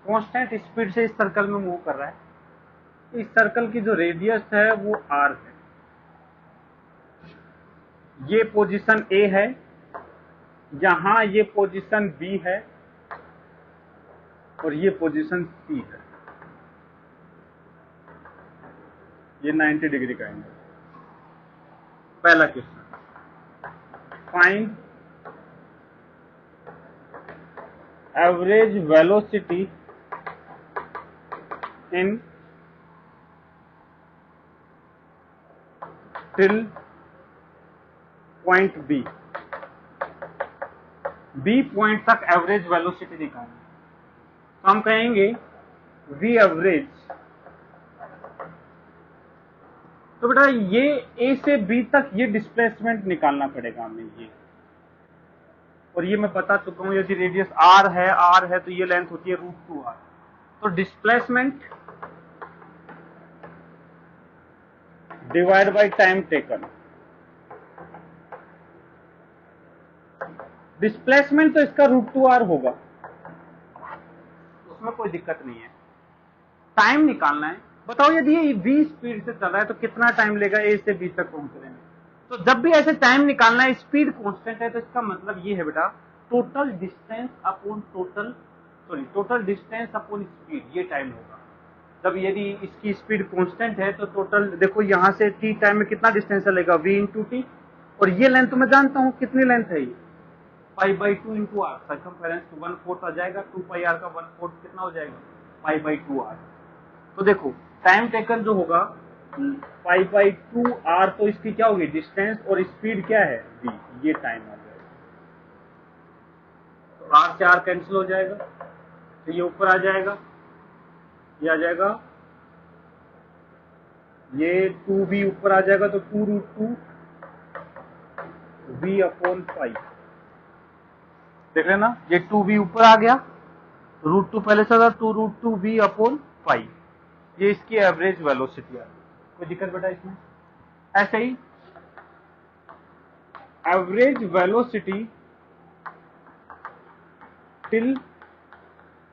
कांस्टेंट स्पीड से इस सर्कल में मूव कर रहा है। इस सर्कल की जो रेडियस है वो r है। ये पोजीशन A है, यहां ये पोजीशन B है, और ये पोजीशन C है। ये 90 डिग्री का एंगल। पहला क्वेश्चन, फाइंड एवरेज वेलोसिटी इन till point B। B point तक एवरेज वेलोसिटी निकालनी। तो हम कहेंगे V एवरेज, तो बेटा ये A से B तक ये डिस्प्लेसमेंट निकालना पड़ेगा हमें, ये, और ये मैं बता चुका हूं। यदि रेडियस r है तो ये लेंथ होती है √2r। तो displacement divide by time taken. Displacement तो इसका √2r होगा, उसमें कोई दिक्कत नहीं है। टाइम निकालना है। बताओ यदि ये v स्पीड से चल रहा है तो कितना टाइम लेगा A से B तक पहुंचने में? तो जब भी ऐसे टाइम निकालना है, स्पीड कांस्टेंट है, तो इसका मतलब ये है बेटा टोटल डिस्टेंस अपॉन स्पीड, ये टाइम होगा। जब यदि इसकी स्पीड कांस्टेंट है तो टोटल देखो यहाँ से टी टाइम में कितना डिस्टेंस चलेगा v इंटू टी, और ये लेंथ तो मैं जानता हूँ कितनी लेंथ है ये π/2 इंटू आर, सर्कमफेरेंस 1/4 आ जाएगा, 2πr का 1/4 कितना हो जाएगा π/2r। तो देखो टाइम टेकन जो होगा π/2r, तो इसकी क्या होगी डिस्टेंस, और स्पीड क्या है v, ये टाइम आ जाएगा। तो r से r कैंसिल हो जाएगा, तो ये ऊपर आ जाएगा, ये आ जाएगा, ये 2v ऊपर आ जाएगा, तो 2√2 v/5 देख लेना, ये 2v ऊपर आ गया, √2 पहले से था, 2√2 v/5, ये इसकी एवरेज वेलोसिटी आ गई। कोई दिक्कत बेटा इसमें? ऐसे ही average velocity till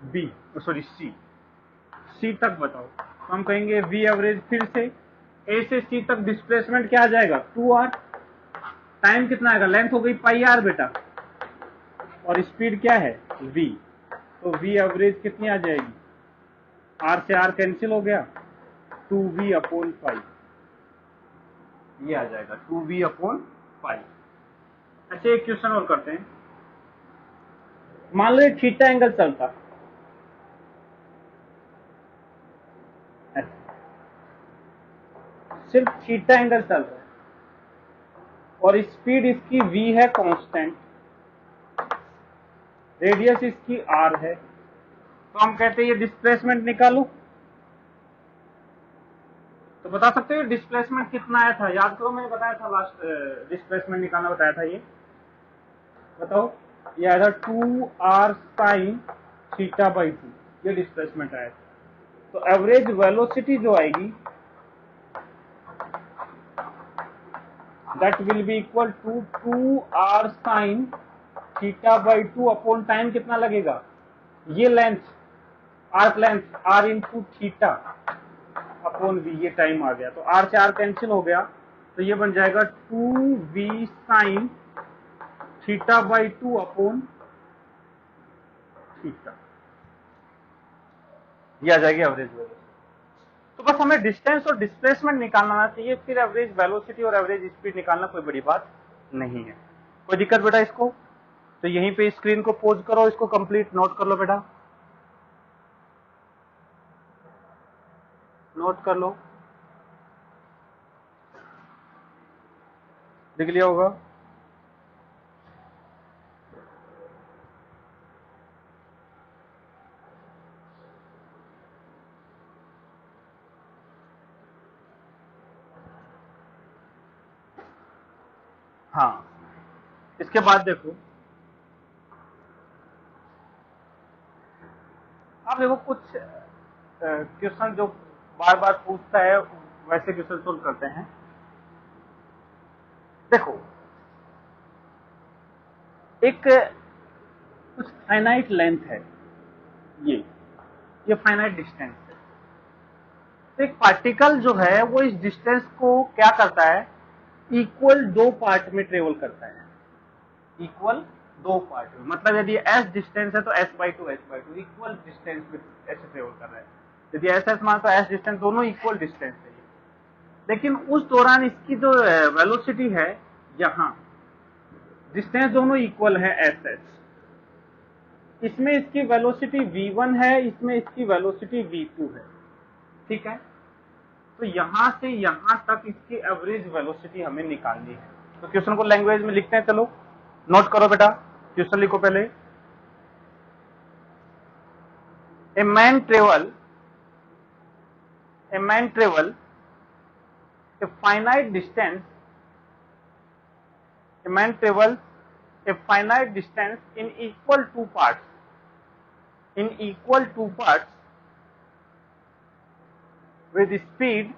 B, sorry C तक बताओ, तो हम कहेंगे v एवरेज, फिर से a से c तक डिस्प्लेसमेंट क्या आ जाएगा 2r, टाइम कितना आएगा, लेंथ हो गई πr बेटा, और स्पीड क्या है v, तो v एवरेज कितनी आ जाएगी, r से r कैंसिल हो गया, 2v/5, ये आ जाएगा 2v/5। अच्छा एक क्वेश्चन और करते हैं, मान लो थीटा एंगल चलता, सिर्फ थीटा एंगल चल रहा है और स्पीड इसकी v है कांस्टेंट, रेडियस इसकी r है, तो हम कहते हैं ये डिस्प्लेसमेंट निकालो। तो बता सकते हो डिस्प्लेसमेंट कितना आया था, याद करो मैंने बताया था लास्ट, डिस्प्लेसमेंट निकालना बताया था, ये बताओ, ये आया था 2r sin θ/2, ये डिस्प्लेसमेंट आया था। तो एवरेज वेलोसिटी जो आएगी that will be equal to 2r sin θ/2 upon time कितना लगेगा, ये length arc length r into theta upon v, ये टाइम आ गया, तो r से r कैंसिल हो गया, तो ये बन जाएगा 2v sin θ/2 अपॉन थीटा, ये आ जाएगी एवरेज वेलोसिटी। तो बस हमें डिस्टेंस और डिस्प्लेसमेंट निकालना चाहिए, फिर एवरेज वेलोसिटी और एवरेज स्पीड निकालना कोई बड़ी बात नहीं है। कोई दिक्कत बेटा इसको? तो यहीं पे स्क्रीन को पॉज करो, इसको कंप्लीट नोट कर लो बेटा, नोट कर लो, लिख लिया होगा। हाँ, इसके बाद देखो, अब देखो कुछ क्वेश्चन जो बार बार पूछता है वैसे क्वेश्चन सोल्व करते हैं। देखो एक कुछ फाइनाइट लेंथ है, ये फाइनाइट डिस्टेंस है, तो एक पार्टिकल जो है वो इस डिस्टेंस को क्या करता है, इक्वल 2 पार्ट में ट्रेवल करता है, इक्वल 2 पार्ट में, मतलब यदि s डिस्टेंस है तो s/2 s/2 इक्वल डिस्टेंस में ऐसे ट्रेवल कर रहा है, यदि s मान तो s डिस्टेंस, दोनों इक्वल डिस्टेंस है। लेकिन उस दौरान इसकी जो वेलोसिटी है, यहाँ डिस्टेंस दोनों इक्वल है ss, इसमें इसकी वेलोसिटी v1 है, इसमें इसकी वेलोसिटी v2 है, ठीक है। तो यहां से यहां तक इसकी एवरेज वेलोसिटी हमें निकालनी है। तो क्वेश्चन को लैंग्वेज में लिखते हैं, चलो नोट करो बेटा, क्वेश्चन लिखो पहले। A man travel a finite distance, a man travels a finite distance in equal 2 parts, with speed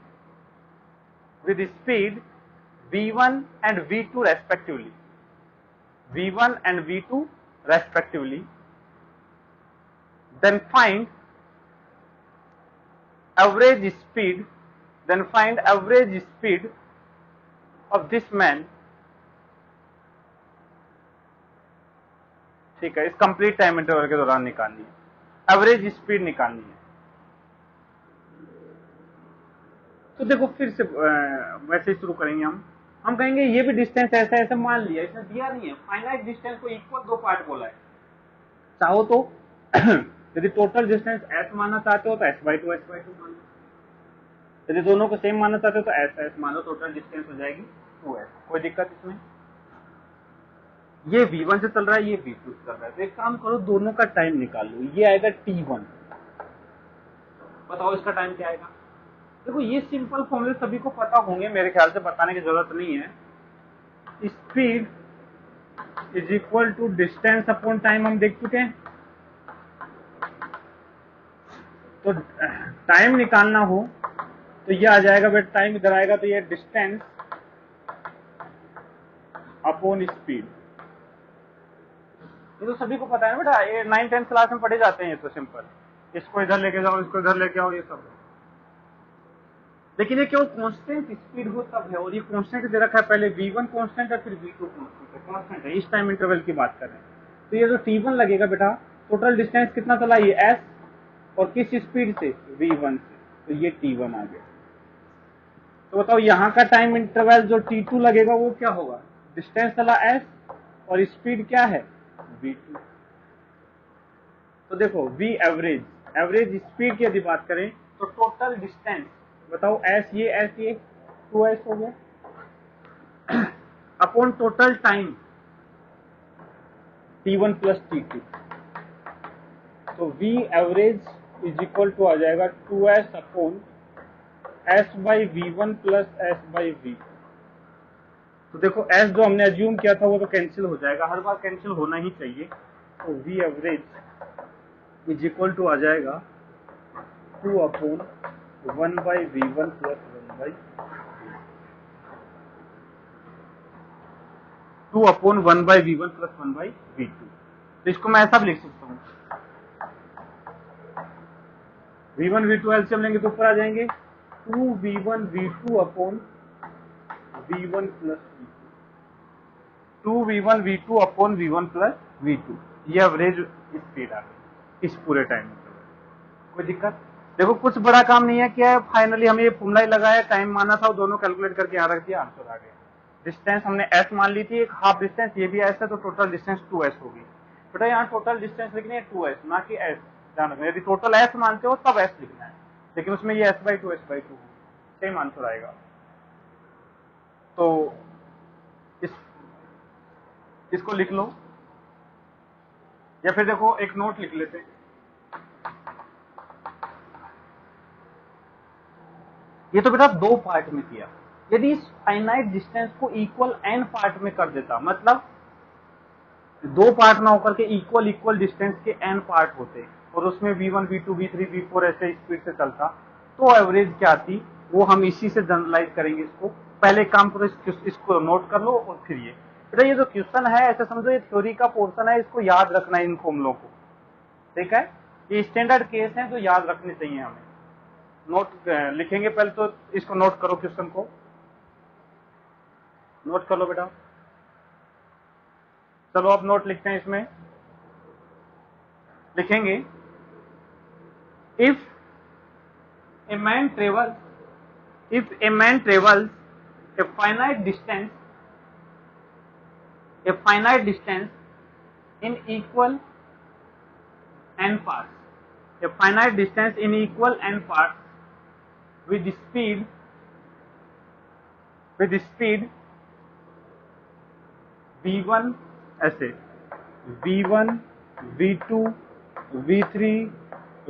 v1 and v2 respectively, then find average speed of this man, ठीक है, इस कंप्लीट टाइम इंटरवल के दौरान निकालनी है, average speed निकालनी है। तो देखो फिर से वैसे ही शुरू करेंगे हम कहेंगे ये भी डिस्टेंस ऐसा ऐसा मान लिया, इसने दिया नहीं है, फाइनाइट डिस्टेंस को इक्वल दो पार्ट बोला है। चाहो तो यदि टोटल डिस्टेंस s मानना चाहते हो तो s/2 s/2 मान लो, यदि दोनों को सेम मानना चाहते हो तो s मान लो, टोटल डिस्टेंस हो जाएगी 2s। कोई दिक्कत इसमें? ये v1 से चल रहा है, ये v2 से चल रहा है, तो एक काम करो दोनों का टाइम निकाल लो। ये आएगा t1, बताओ इसका टाइम क्या आएगा? देखो ये सिंपल फॉर्मूले सभी को पता होंगे, मेरे ख्याल से बताने की जरूरत नहीं है। Speed is equal to distance upon time हम देख चुके हैं। तो टाइम निकालना हो तो ये आ जाएगा, बेटा टाइम इधर आएगा तो ये डिस्टेंस अपॉन स्पीड। ये तो सभी को पता है बेटा, ये 9th-10th क्लास में पढ़े जाते हैं, ये तो सिंपल, इसको इधर लेके जाओ, इसको इधर लेके आओ, ये सब। लेकिन ये केवल कांस्टेंट स्पीड हो तब है, और ये कांस्टेंट दे रखा है, पहले v1 कांस्टेंट है फिर v2 कांस्टेंट है, इस टाइम इंटरवल की बात कर रहे हैं। तो ये जो t1 लगेगा बेटा, टोटल डिस्टेंस कितना चला ये s, और किस स्पीड से? v1 से, तो ये t1 आ गया। तो बताओ यहाँ का टाइम इंटरवल जो t2 लगेगा वो क्या होगा? डिस्टेंस चला s और स्पीड क्या है? v2। तो देखो v एवरेज स्पीड की यदि बात करें तो टोटल डिस्टेंस बताओ s, ये 2s हो गया upon total time t1 plus t2। तो v average is equal to आ जाएगा 2s upon s by v1 plus s by v। तो देखो s जो हमने अज्यूम किया था वो तो कैंसिल हो जाएगा, हर बार कैंसिल होना ही चाहिए। तो v average is equal to आ जाएगा 2 upon 1 by v1 plus 1 by 2 upon 1 by v1 plus 1 by v2। तो इसको मैं ऐसा भी लिख सकता हूँ, v1 v2 एलसीएम लेंगे तो ऊपर आ जाएंगे 2v1 v2 upon v1 plus v2, 2v1 v2 upon v1 plus v2। ये एवरेज स्पीड आ गई इस पूरे टाइम में। कोई दिक्कत? देखो कुछ बड़ा काम नहीं है, क्या है, फाइनली हमें ये फॉर्मूला ही लगाया, टाइम माना था, दोनों कैलकुलेट करके यहाँ रख दिया, आंसर आ गया। डिस्टेंस हमने s मान ली थी, एक हाफ डिस्टेंस, ये भी s है, तो टोटल डिस्टेंस 2s होगी। बेटा यहाँ टोटल डिस्टेंस लिखनी है 2s, ना कि s, ध्यान रखना। यदि टोटल s मानते हो तब s लिखना है, लेकिन उसमें ये s/2 s/2 सेम आंसर आएगा। तो इसको लिख लो, या फिर देखो एक नोट लिख लेते हैं। ये तो बेटा दो पार्ट में किया, यदि इस फाइनाइट डिस्टेंस को इक्वल n पार्ट में कर देता, मतलब दो पार्ट ना होकर के इक्वल डिस्टेंस के n पार्ट होते, और उसमें v1 v2 v3 v4 ऐसे स्पीड से चलता, तो एवरेज क्या आती, वो हम इसी से जनरलाइज करेंगे। इसको पहले काम करो, इसको नोट कर लो, और फिर ये बेटा ये जो क्वेश्चन है ऐसे समझो ये थ्योरी का पोर्शन है, इसको याद रखना है इन फॉर्मूलों को, ठीक है। ये स्टैंडर्ड केस है जो याद रखने चाहिए हमें। नोट लिखेंगे पहले, तो इसको नोट करो, क्वेश्चन को नोट कर लो बेटा। चलो अब नोट लिखते हैं, इसमें लिखेंगे if a man travels a finite distance in equal n parts, a finite distance in equal n parts with speed v1 ऐसे v1 v2 v3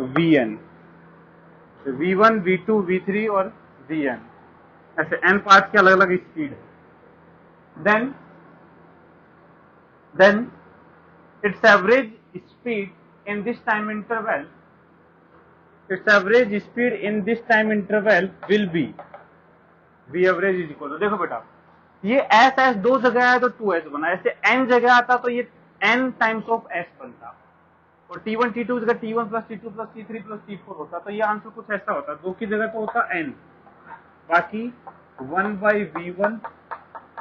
vn, v1 v2 v3 और vn ऐसे n पार्ट की अलग अलग speed है। then its average speed in this time interval will be v average is equal to, देखो बेटा ये s दो जगह आया तो 2s बना, ऐसे n जगह आता तो ये n टाइम्स ऑफ s बनता, और t1 t2 जगह t1 plus t2 plus t3 plus t4 होता, तो ये आंसर कुछ ऐसा होता, दो की जगह तो होता n, बाकी 1 by v1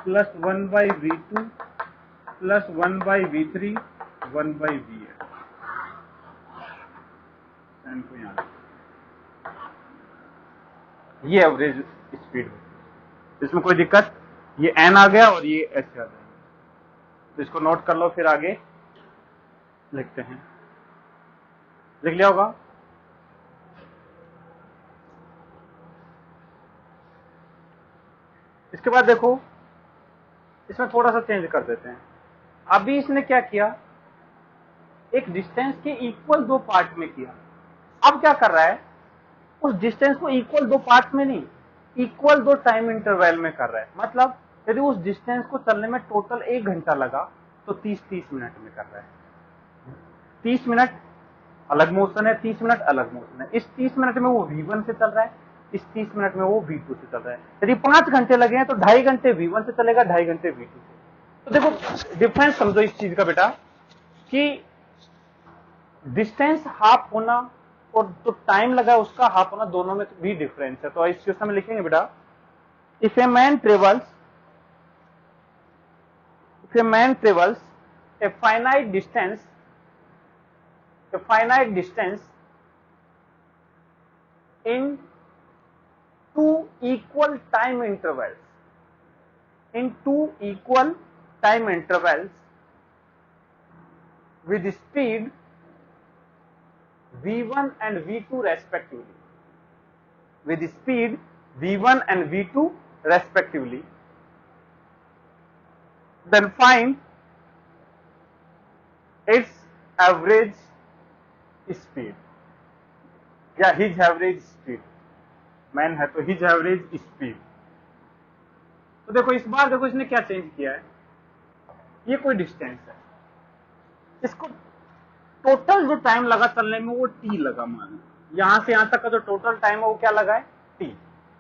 plus 1 by v2 plus 1 by v3 1 by vn। को यहाँ ये एवरेज स्पीड है। इसमें कोई दिक्कत? ये n आ गया और ये s आ गया, तो इसको नोट कर लो, फिर आगे लिखते हैं। लिख लिया होगा? इसके बाद देखो, इसमें थोड़ा सा चेंज कर देते हैं। अभी इसने क्या किया, एक डिस्टेंस के इक्वल दो पार्ट में किया। अब क्या कर रहा है, उस डिस्टेंस को इक्वल दो पार्ट में नहीं, इक्वल दो टाइम इंटरवल में कर रहा है। मतलब यदि उस डिस्टेंस को चलने में टोटल 1 घंटा लगा तो 30-30 मिनट में कर रहा है। 30 मिनट अलग मोशन है, 30 मिनट अलग मोशन है। इस 30 मिनट में वो V1 से चल रहा है, इस 30 मिनट में वो V2 से चल रहा है। यदि 5 घंटे लगे हैं तो 2.5 घंटे V1 से चलेगा, 2.5 घंटे V2 से। तो देखो डिफरेंस समझो इस चीज का बेटा, कि डिस्टेंस हाफ होना और जो टाइम लगा उसका हाफ होना, दोनों में भी डिफरेंस है। तो इस क्वेश्चन में लिखेंगे बेटा, if a man travels a finite distance in two equal time intervals with speed v1 and v2 respectively, then find its average speed या his average speed। मैन है तो his average speed। तो देखो इस बार देखो इसने क्या चेंज किया है, ये कोई डिस्टेंस है, इसको टोटल जो टाइम लगा चलने में वो t लगा, मान लो यहां से यहां तक का जो टोटल टाइम है वो क्या लगा है, t।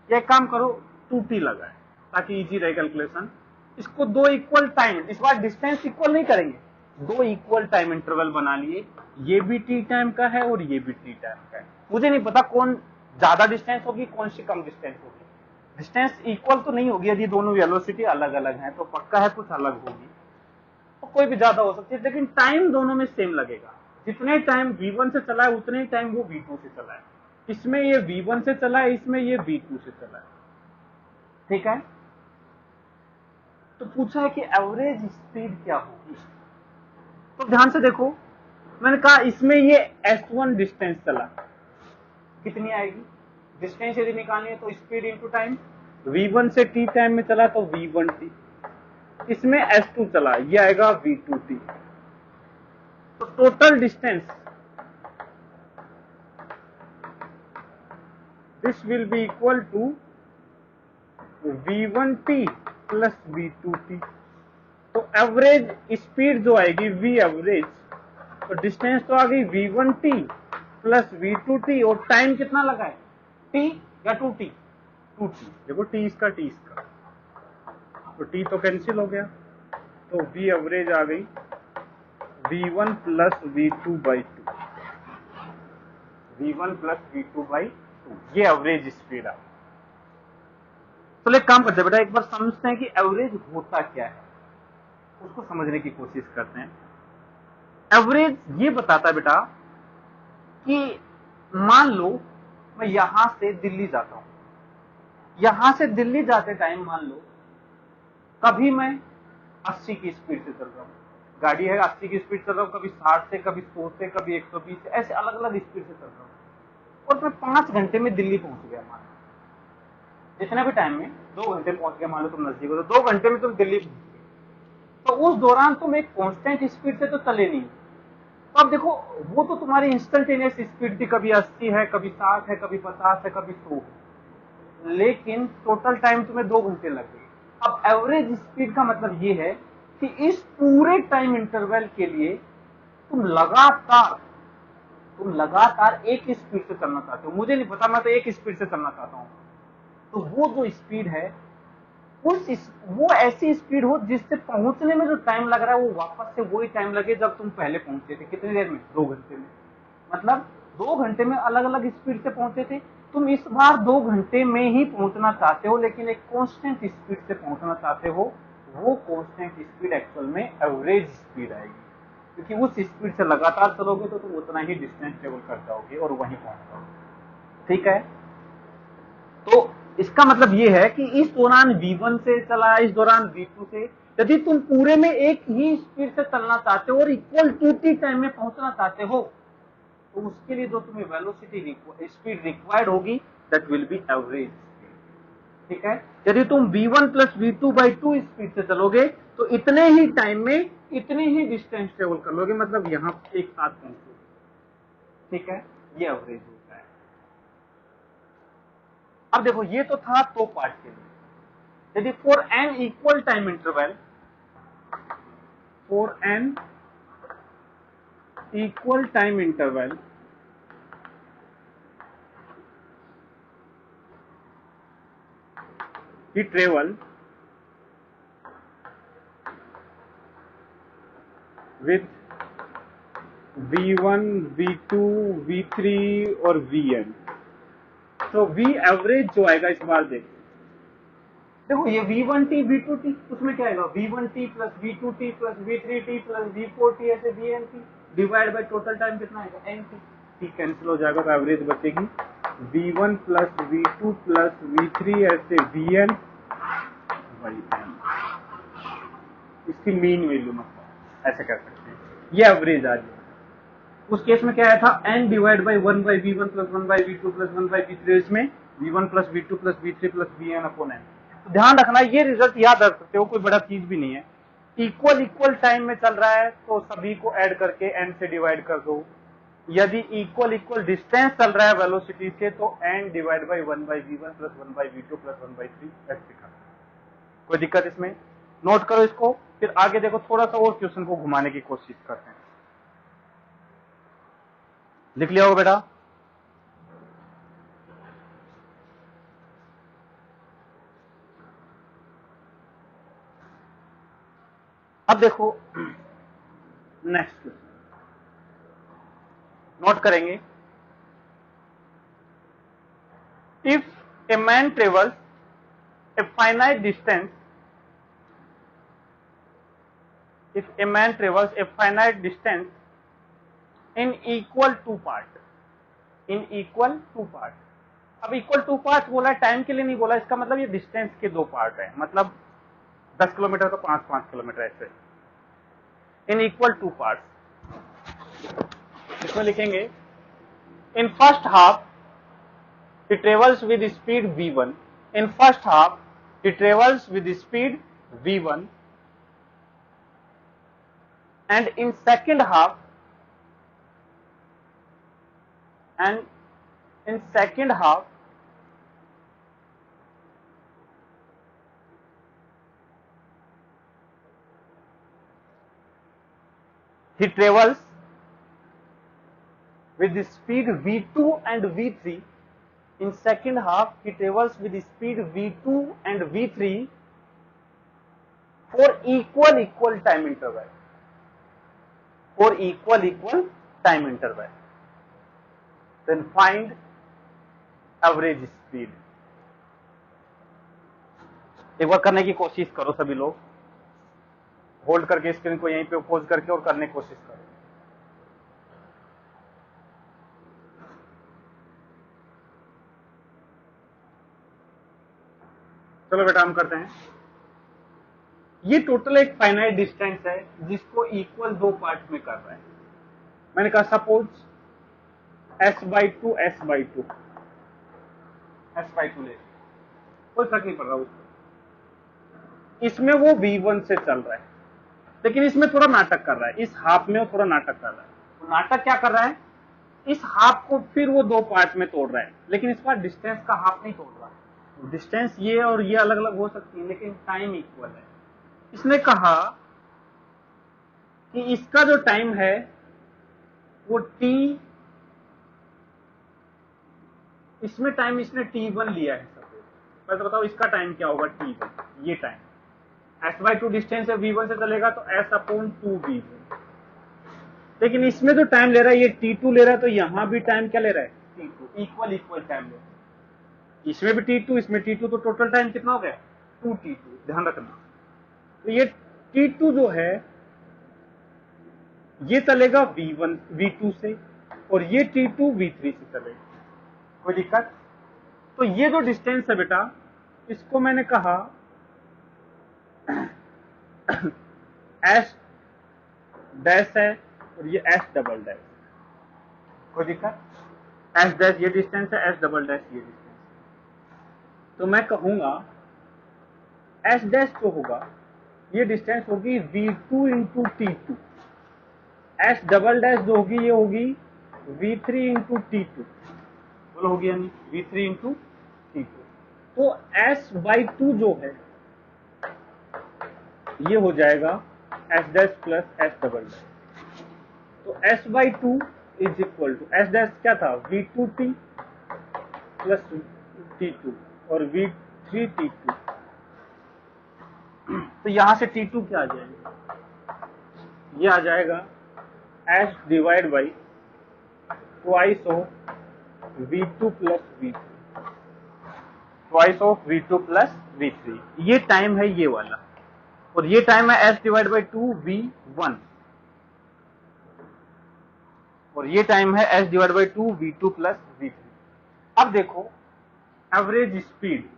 ये काम करो 2t लगा है ताकि इजी रहे कैलकुलेशन। इसको दो इक्वल टाइम, इस बार डिस्टेंस इक्वल नहीं करेंगे, दो इक्वल टाइम इंटरवल बना लिए, ये भी t टाइम का है और ये भी t टाइम का है। मुझे नहीं पता कौन ज्यादा डिस्टेंस होगी, कौन सी कम डिस्टेंस होगी। डिस्टेंस इक्वल तो नहीं होगी, यदि दोनों वेलोसिटी अलग अलग हैं तो पक्का है कुछ अलग होगी, तो कोई भी ज्यादा हो सकती है, लेकिन टाइम दोनों में सेम लगेगा। जितने टाइम V1 से चला है उतने टाइम वो V2 से चला है। इसमें ये V1 से चला है, इसमें ये V2 से चला है, ठीक है। तो पूछा है कि एवरेज स्पीड क्या होगी, तो ध्यान से देखो, मैंने कहा इसमें ये S1 डिस्टेंस चला, कितनी आएगी डिस्टेंस यदि निकालनी है तो स्पीड इंटू टाइम। V1 से t टाइम में चला तो V1t, इसमें S2 चला, ये आएगा V2t। तो total distance this will be equal to V1t plus V2t। तो एवरेज स्पीड जो आएगी V एवरेज, तो डिस्टेंस तो आ गई V1t प्लस V2t, और टाइम कितना लगा है t या 2t, 2t। देखो t इसका t इसका, तो t तो कैंसिल हो गया, तो V एवरेज आ गई V1 plus V2 by 2, V1 plus V2 by 2, ये एवरेज स्पीड आ। तो एक काम करते हैं बेटा, एक बार समझते हैं कि एवरेज होता क्या है, उसको समझने की कोशिश करते हैं। एवरेज ये बताता है बेटा कि मान लो मैं यहां से दिल्ली जाता हूं, यहां से दिल्ली जाते टाइम मान लो कभी मैं 80 की स्पीड से चल रहा हूं, गाड़ी है 80 की स्पीड चल रहा हूं, कभी 60 से, कभी 100 से, कभी 120 से, ऐसे अलग अलग स्पीड से चल रहा हूं, और मैं 5 घंटे में दिल्ली पहुंच गया। मान लो जितने भी टाइम में 2 घंटे पहुंच गया, मान लो तुम नजदीक हो तो 2 घंटे में तुम दिल्ली पहुंच गए, तो उस दौरान तुम एक कांस्टेंट स्पीड से तो चले नहीं। तो अब देखो वो तो तुम्हारी इंस्टेंटेनियस स्पीड थी, कभी 80 है, कभी 60 है, कभी 50 है, कभी 100 है, लेकिन टोटल टाइम तुम्हें 2 घंटे लग गए। अब एवरेज स्पीड का मतलब ये है कि इस पूरे टाइम इंटरवल के लिए तुम लगातार एक स्पीड से चलना चाहते हो। मुझे नहीं पता, मैं तो एक स्पीड से चलना चाहता हूं। तो वो जो स्पीड है वो ऐसी स्पीड हो जिससे पहुंचने में जो टाइम लग रहा है वो वापस से वही टाइम लगे जब तुम पहले पहुंचे थे। कितनी देर में? 2 घंटे में। मतलब 2 घंटे में अलग अलग स्पीड से पहुंचे थे, तुम इस बार 2 घंटे में ही पहुंचना चाहते हो, लेकिन एक कांस्टेंट स्पीड से पहुंचना चाहते हो। वो कांस्टेंट स्पीड एक्चुअल में एवरेज स्पीड आएगी, क्योंकि उस स्पीड से लगातार चलोगे तो तुम उतना ही डिस्टेंस ट्रेवल कर जाओगे और वहीं पहुंच जाओगे, ठीक है। तो इसका मतलब ये है कि इस दौरान V1 से चला, इस दौरान V2 से। यदि तुम पूरे में एक ही स्पीड से चलना चाहते हो और इक्वल टू टी टाइम में पहुंचना चाहते हो, तो उसके लिए जो तुम्हें वेलोसिटी स्पीड रिक्वायर्ड होगी, दैट विल बी एवरेज। ठीक है, यदि तुम V1 प्लस V2/2 स्पीड से चलोगे तो इतने ही टाइम में इतनी ही डिस्टेंस ट्रेवल कर लोगे, मतलब यहां एक साथ पहुंचोगे। ठीक है, ये एवरेज होता है। अब देखो, ये तो था दो पार्ट के लिए। यदि for an equal time interval, for an equal time interval he travel with V1, V2, V3 और Vn। तो V एवरेज जो आएगा इस बार देखो ये V1t V2t, उसमें क्या आएगा V1t plus V2t plus V3t plus V4t ऐसे Vnt divide by total time कितना आएगा nt। t कैंसिल हो जाएगा तो एवरेज बचेगी V1 plus V2 plus V3 ऐसे Vn बाई n। इसकी मीन वैल्यू मतलब ऐसे कर सकते हैं, ये एवरेज आ गया। उस केस में क्या आया था n divide by 1/V1 plus 1/V2 plus 1/V3, इसमें V1 plus V2 plus V3 plus Vn upon n। तो ध्यान रखना, ये रिजल्ट याद रख सकते हो, कोई बड़ा चीज भी नहीं है। इक्वल टाइम में चल रहा है तो सभी को ऐड करके n से डिवाइड कर दो। यदि इक्वल डिस्टेंस चल रहा है वेलोसिटी से तो n divide by 1/V1 plus 1/V2 plus 1/3 ऐसे कर। कोई दिक्कत इसमें? नोट करो इसको, फिर आगे देखो, थोड़ा सा और क्वेश्चन को घुमाने की कोशिश करते हैं। लिख लिया होगा बेटा? अब देखो नेक्स्ट क्वेश्चन नोट करेंगे। If a man travels a finite distance, if a man travels a finite distance in equal two part, in equal two part। अब इक्वल टू पार्ट बोला है, टाइम के लिए नहीं बोला, इसका मतलब ये डिस्टेंस के दो पार्ट है, मतलब 10 किलोमीटर का 5-5 किलोमीटर ऐसे इन इक्वल टू पार्ट। इसमें लिखेंगे in first half he travels with speed v1, in first half he travels with speed v1 and in second half he travels with the speed v2 and v3, in second half he travels with the speed v2 and v3 for equal time interval, for equal time interval, then find average speed। एक बार करने की कोशिश करो सभी लोग, hold करके screen को यहीं पे पोज करके और करने की कोशिश करो। चलो बेटा हम करते हैं। ये टोटल एक फाइनाइट डिस्टेंस है जिसको इक्वल दो पार्ट में कर रहा है। मैंने कहा सपोज s/2 s/2 ले, कोई फर्क नहीं पड़ रहा उसको। इसमें वो v1 से चल रहा है, लेकिन इसमें थोड़ा नाटक कर रहा है, इस हाफ में वो थोड़ा नाटक कर रहा है। तो नाटक क्या कर रहा है, इस हाफ को फिर वो दो पार्ट में तोड़ रहा है, लेकिन इस बार डिस्टेंस का हाफ नहीं तोड़ रहा। डिस्टेंस ये और ये अलग अलग हो सकती है, लेकिन टाइम इक्वल है। इसने कहा कि इसका जो टाइम है वो t, इसमें टाइम इसने t1 लिया है। पहले बताओ इसका टाइम क्या होगा, t1, ये टाइम s/2 डिस्टेंस है, v1 से चलेगा तो s/2v1। लेकिन इसमें जो टाइम ले रहा है ये t2 ले रहा है, तो यहां भी टाइम क्या ले रहा है, t2, इक्वल टाइम ले रहा है। इसमें भी t2, इसमें t2, तो टोटल टाइम कितना हो गया 2t2। ध्यान रखना, तो ये t2 जो है ये चलेगा v2 से और ये t2 v3 से चलेगा। कोई दिक्कत? तो ये जो डिस्टेंस है बेटा, इसको मैंने कहा एस डैश है और ये एस डबल डैश। कोई दिक्कत? एस डैश ये डिस्टेंस है, एस डबल डैश ये डिस्टेंस। तो मैं कहूंगा एस डैश जो होगा ये डिस्टेंस होगी v2 into T2, S double dash जो होगी ये होगी v3 इंटू T2, बोलो होगी यानी v3 इंटू T2। तो s बाई 2 जो है ये हो जाएगा S dash plus S double dash. तो s by 2 is equal to S dash क्या था v2t प्लस T2 और v3 T2। तो यहां से T2 क्या आ जाएगा, ये आ जाएगा s divide by twice of v2 plus v3, twice of v2 plus v3। ये टाइम है ये वाला, और ये टाइम है s डिवाइड बाई 2v1, और ये टाइम है s divide by 2v2 plus v3। अब देखो एवरेज स्पीड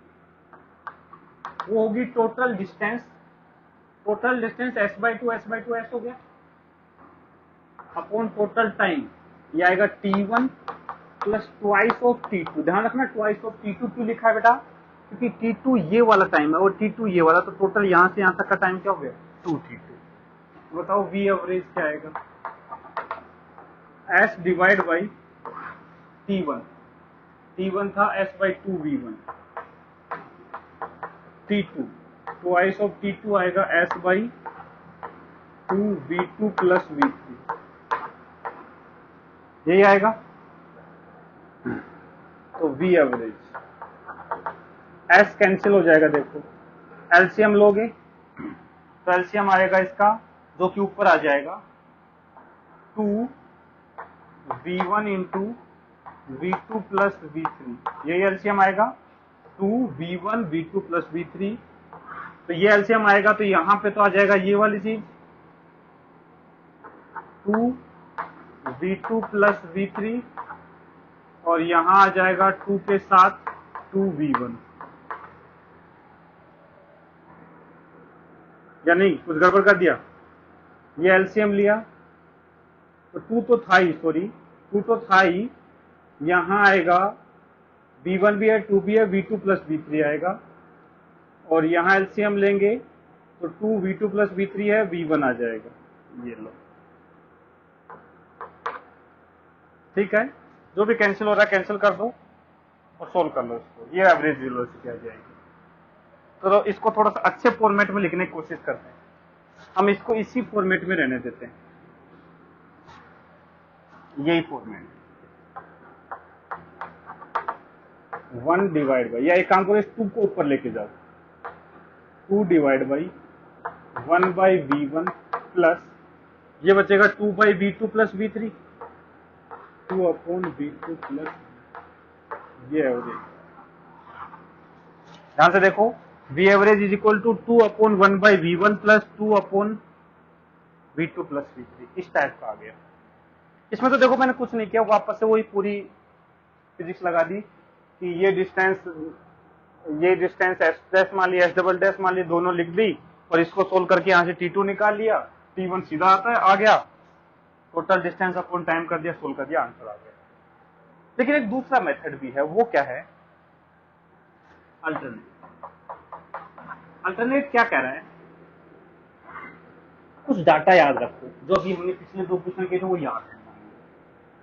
वो होगी total distance s by 2 s हो गया अपॉन टोटल टाइम, ये आएगा t1 plus twice of t2। ध्यान रखना ट्वाइस ऑफ t2 क्यों लिखा है बेटा, क्योंकि t2 ये वाला टाइम है और t2 ये वाला, तो टोटल यहां से यहां तक का टाइम क्या हो गया 2t2। बताओ v एवरेज क्या आएगा, s डिवाइड बाई t1 था s by 2v1, t2 twice of t2 आएगा s by 2v2 plus v3, यही आएगा। तो v एवरेज s कैंसिल हो जाएगा, देखो एलसीएम लोगे तो एलसीएम आएगा इसका जो कि ऊपर आ जाएगा 2v1 into v2 plus v3, यही एलसीएम आएगा 2v1 v2 प्लस v3। तो ये एलसीएम आएगा तो यहां पे तो आ जाएगा ये वाली चीज 2v2 प्लस v3, और यहां आ जाएगा 2 के साथ 2v1, या नहीं कुछ गड़बड़ कर दिया, ये एलसीएम लिया तो 2 तो था ही, यहां आएगा v1 भी है 2 भी है, v2 प्लस v3 आएगा, और यहां एलसीएम लेंगे तो 2v2 प्लस v3 है, v1 आ जाएगा, ये लो ठीक है। जो भी कैंसिल हो रहा है कैंसिल कर दो और सोल्व कर लो इसको, ये एवरेज वेलोसिटी आ जाएगी। तो इसको थोड़ा सा अच्छे फॉर्मेट में लिखने की कोशिश करते हैं, हम इसको इसी फॉर्मेट में रहने देते हैं, यही फॉर्मेट 1 डिवाइड बाई, या एक काम करो इस 2 को ऊपर लेके जाओ, 2 divide by 1 by v1 plus ये बचेगा 2 by v2 plus v3, 2 upon v2 plus, ये एवरेज। ध्यान से देखो v average is equal to 2 upon 1 by v1 plus 2 upon v2 plus v3, इस टाइप का आ गया। इसमें तो देखो मैंने कुछ नहीं किया, वापस से वही पूरी फिजिक्स लगा दी कि ये डिस्टेंस एस डैश मान लिया, एस डबल डैश मान लिया, दोनों लिख दी और इसको सोल्व करके यहां से t2 निकाल लिया, t1 सीधा आता है आ गया, टोटल डिस्टेंस अपॉन टाइम कर दिया, सोल्व कर दिया, आंसर आ गया। लेकिन एक दूसरा मेथड भी है, वो क्या है अल्टरनेट क्या कह रहा है, कुछ डाटा याद रखो जो अभी हमने पिछले 2 क्वेश्चन किए थे वो याद है।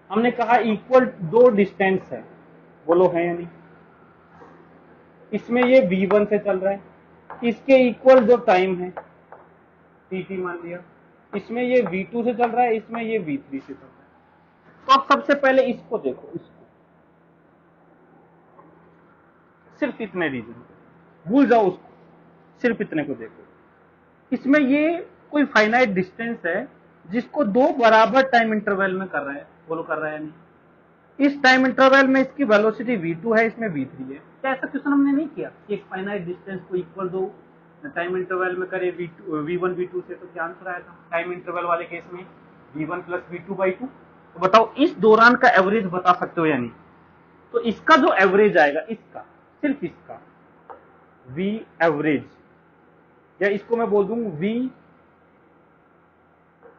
हमने कहा इक्वल 2 डिस्टेंस है, बोलो है या नहीं, इसमें ये v1 से चल रहा है, इसके इक्वल जो टाइम है tt मान लिया, इसमें ये v2 से चल रहा है, इसमें ये v3 से चल रहा है। तो अब सबसे पहले इसको देखो, इसको सिर्फ इतने रीजन भूल जाओ उसको, सिर्फ इतने को देखो। इसमें ये कोई फाइनाइट डिस्टेंस है जिसको 2 बराबर टाइम इंटरवल में कर रहा है, बोलो कर रहा है नहीं, इस टाइम इंटरवल में इसकी वेलोसिटी v2 है, इसमें v3 है। क्या ऐसा क्वेश्चन हमने नहीं किया कि एक फाइनाइट डिस्टेंस को इक्वल 2 टाइम इंटरवल में करे v1 v2 से, तो क्या आंसर आया था टाइम इंटरवल वाले केस में v1 प्लस v2 बाई 2। तो बताओ इस दौरान का एवरेज बता सकते हो या नहीं, तो इसका जो एवरेज आएगा, इसका सिर्फ इसका v एवरेज, या इसको मैं बोल दूं v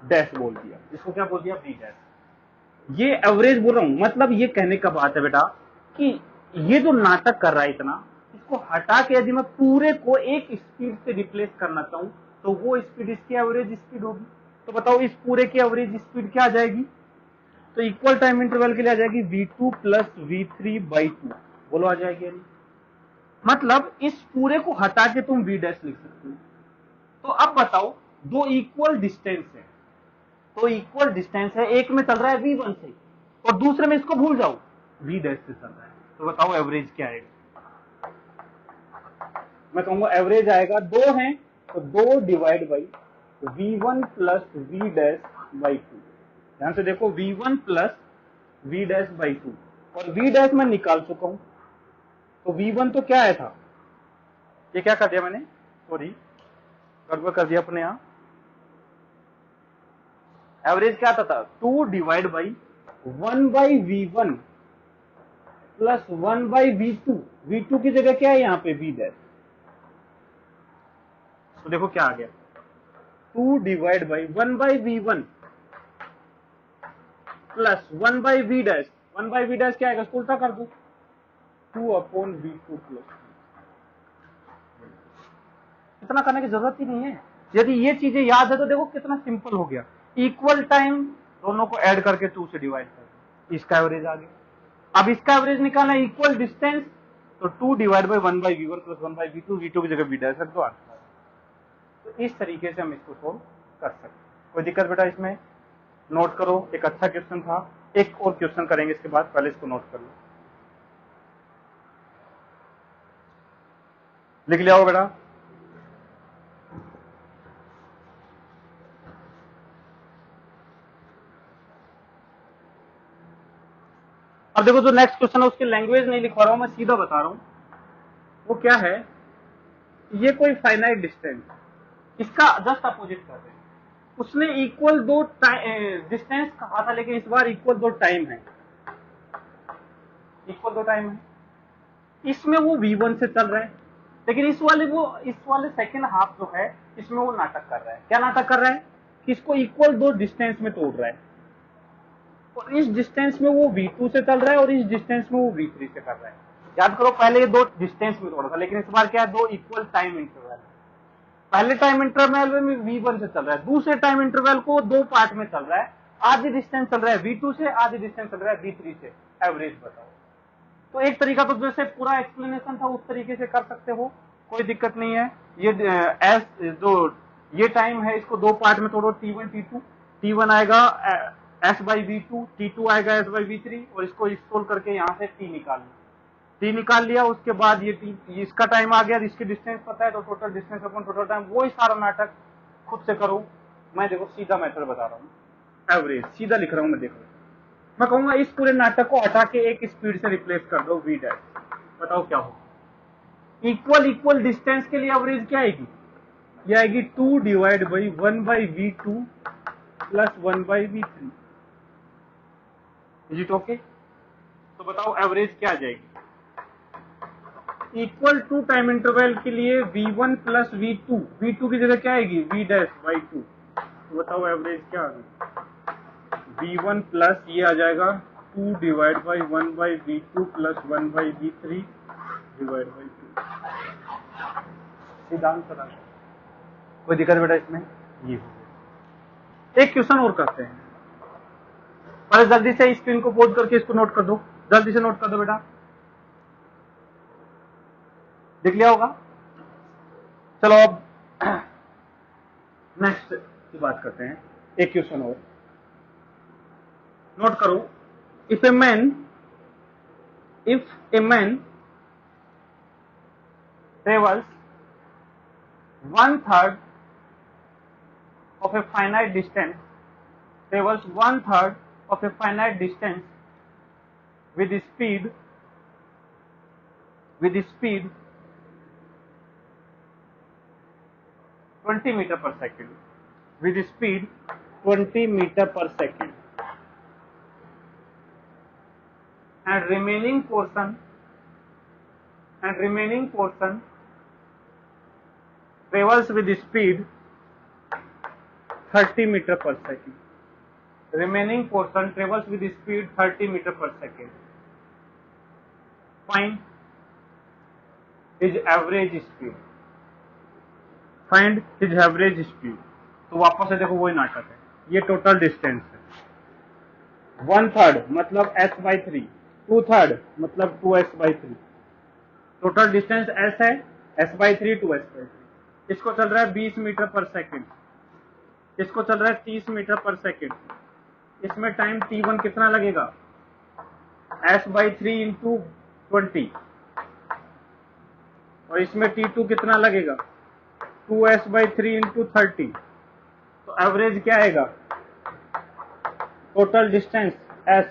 डैश बोल दिया, इसको क्या बोल दिया v डैश, ये एवरेज बोल रहा हूं। मतलब ये कहने का बात है बेटा कि ये जो नाटक कर रहा है इतना, इसको हटा के यदि मैं पूरे को एक स्पीड से रिप्लेस करना चाहूं तो वो स्पीड इसकी एवरेज स्पीड होगी। तो बताओ इस पूरे की एवरेज स्पीड क्या आ जाएगी? तो इक्वल टाइम इंटरवल के लिए आ जाएगी v2 प्लस v3/2, बोलो आ जाएगी नहीं? मतलब इस पूरे को हटा के तुम v डैश लिख सकते हो। तो अब बताओ दो इक्वल डिस्टेंस है, तो इक्वल डिस्टेंस है, एक में चल रहा है v1 से और दूसरे में इसको भूल जाओ v डैश से चल रहा है, तो बताओ एवरेज क्या आएगा? मैं कहूंगा एवरेज आएगा, दो हैं तो 2 divide by v1 plus v dash by 2। ध्यान से देखो v1 plus v dash by 2, और v डैश मैं निकाल चुका हूं, तो v1 तो क्या आया था, ये क्या कर दिया मैंने, सॉरी गड़बड़ कर दिया अपने यहां, एवरेज क्या आता था 2 divide by 1 by v1 plus 1 by v2, v2 की जगह क्या है यहाँ पे v डैश, तो देखो क्या आ गया 2 divide by 1 by v1 plus 1 by v dash, 1 by v dash क्या आएगा, इसको उल्टा कर दो 2 अपॉन v2 प्लस, इतना करने की जरूरत ही नहीं है। यदि ये चीजें याद है तो देखो कितना सिंपल हो गया, इक्वल टाइम दोनों को ऐड करके 2 से डिवाइड कर दो, इसका एवरेज आ गया। अब इसका एवरेज निकालना है इक्वल डिस्टेंस, तो 2 divide by 1 by v1 plus 1 by v2, v2 की जगह v डैश रख दो, आंसर। तो इस तरीके से हम इसको सोल्व कर सकते हैं। कोई दिक्कत बेटा इसमें? नोट करो, एक अच्छा क्वेश्चन था। एक और क्वेश्चन करेंगे इसके बाद, पहले इसको नोट कर लो, लिख लिया हो बेटा? अब देखो जो नेक्स्ट क्वेश्चन है उसकी लैंग्वेज नहीं लिखवा रहा हूं मैं, सीधा बता रहा हूं वो क्या है। ये कोई फाइनाइट डिस्टेंस, इसका जस्ट अपोजिट कर रहे हैं। उसने इक्वल दो डिस्टेंस कहा था, लेकिन इस बार इक्वल दो टाइम है, इक्वल दो टाइम है। इसमें वो v1 से चल रहा है, लेकिन इस वाले सेकेंड हाफ जो है इसमें वो नाटक कर रहा है। क्या नाटक कर रहा है कि इसको इक्वल दो डिस्टेंस में तोड़ रहा है, और इस डिस्टेंस में वो v2 से चल रहा है और इस डिस्टेंस में वो v3 से कर रहा है। याद करो पहले ये दो डिस्टेंस में तोड़ा था, लेकिन इस बार क्या है, दो इक्वल टाइम इंटरवल। पहले टाइम इंटरवल में v1 से चल रहा है, दूसरे टाइम इंटरवल को दो पार्ट में चल रहा है, आधी डिस्टेंस चल रहा है v2 से, आधी डिस्टेंस चल रहा है v3 से। एवरेज बताओ। तो एक तरीका तो जैसे पूरा एक्सप्लेनेशन था उस तरीके से कर सकते हो, कोई दिक्कत नहीं है। ये एस जो ये टाइम है इसको दो पार्ट में तोड़ो, t1 t2, t1 आएगा s बाई v2, t2 आएगा s बाई v3, और इसको सोल्व करके यहाँ से t निकाल लो, t निकाल लिया। उसके बाद ये इसका टाइम आ गया, इसकी डिस्टेंस पता है तो total distance upon total time, वो ही सारा नाटक खुद से करो। मैं देखो सीधा मेथड बता रहा हूँ, एवरेज सीधा लिख रहा हूँ मैं, देखो मैं कहूंगा इस पूरे नाटक को हटा के एक स्पीड से रिप्लेस कर दो v डैश, बताओ क्या होगा। इक्वल डिस्टेंस के लिए एवरेज क्या आएगी, ये आएगी 2 divide by 1 by v2 plus 1 by v3। Is it okay? तो बताओ एवरेज क्या आ जाएगी। इक्वल टू टाइम इंटरवल के लिए v1 प्लस v2, v2 की जगह क्या आएगी v डैश बाई 2, तो बताओ एवरेज क्या आ गई, v1 प्लस ये आ जाएगा 2 divide by 1 by v2 plus 1 by v3 divide by 2। सीधा आंसर आ गया। कोई दिक्कत बेटा इसमें? ये एक क्वेश्चन और करते हैं, पहले जल्दी से स्क्रीन को पोज करके इसको नोट कर दो, जल्दी से नोट कर दो बेटा, देख लिया होगा। चलो अब नेक्स्ट की बात करते हैं, एक क्वेश्चन और नोट करो। If a man travels 1/3 of a finite distance, travels 1/3 of a finite distance with speed 20 meter per second, with speed 20 meter per second, and remaining portion travels with speed 30 meter per second. Remaining portion travels with speed 30 meter per second. Find his average speed. Find his average speed. तो वापस से देखो वही नाटक है, ये total distance है, 1/3 मतलब s/3, 2/3 मतलब 2s/3, टोटल डिस्टेंस s है, s/3 2s/3। इसको चल रहा है 20 मीटर पर सेकेंड, इसको चल रहा है 30 मीटर पर सेकेंड। इसमें टाइम t1 कितना लगेगा, s/3 इंटू 20, और इसमें t2 कितना लगेगा, 2s/3 इंटू 30। तो एवरेज क्या आएगा, total distance s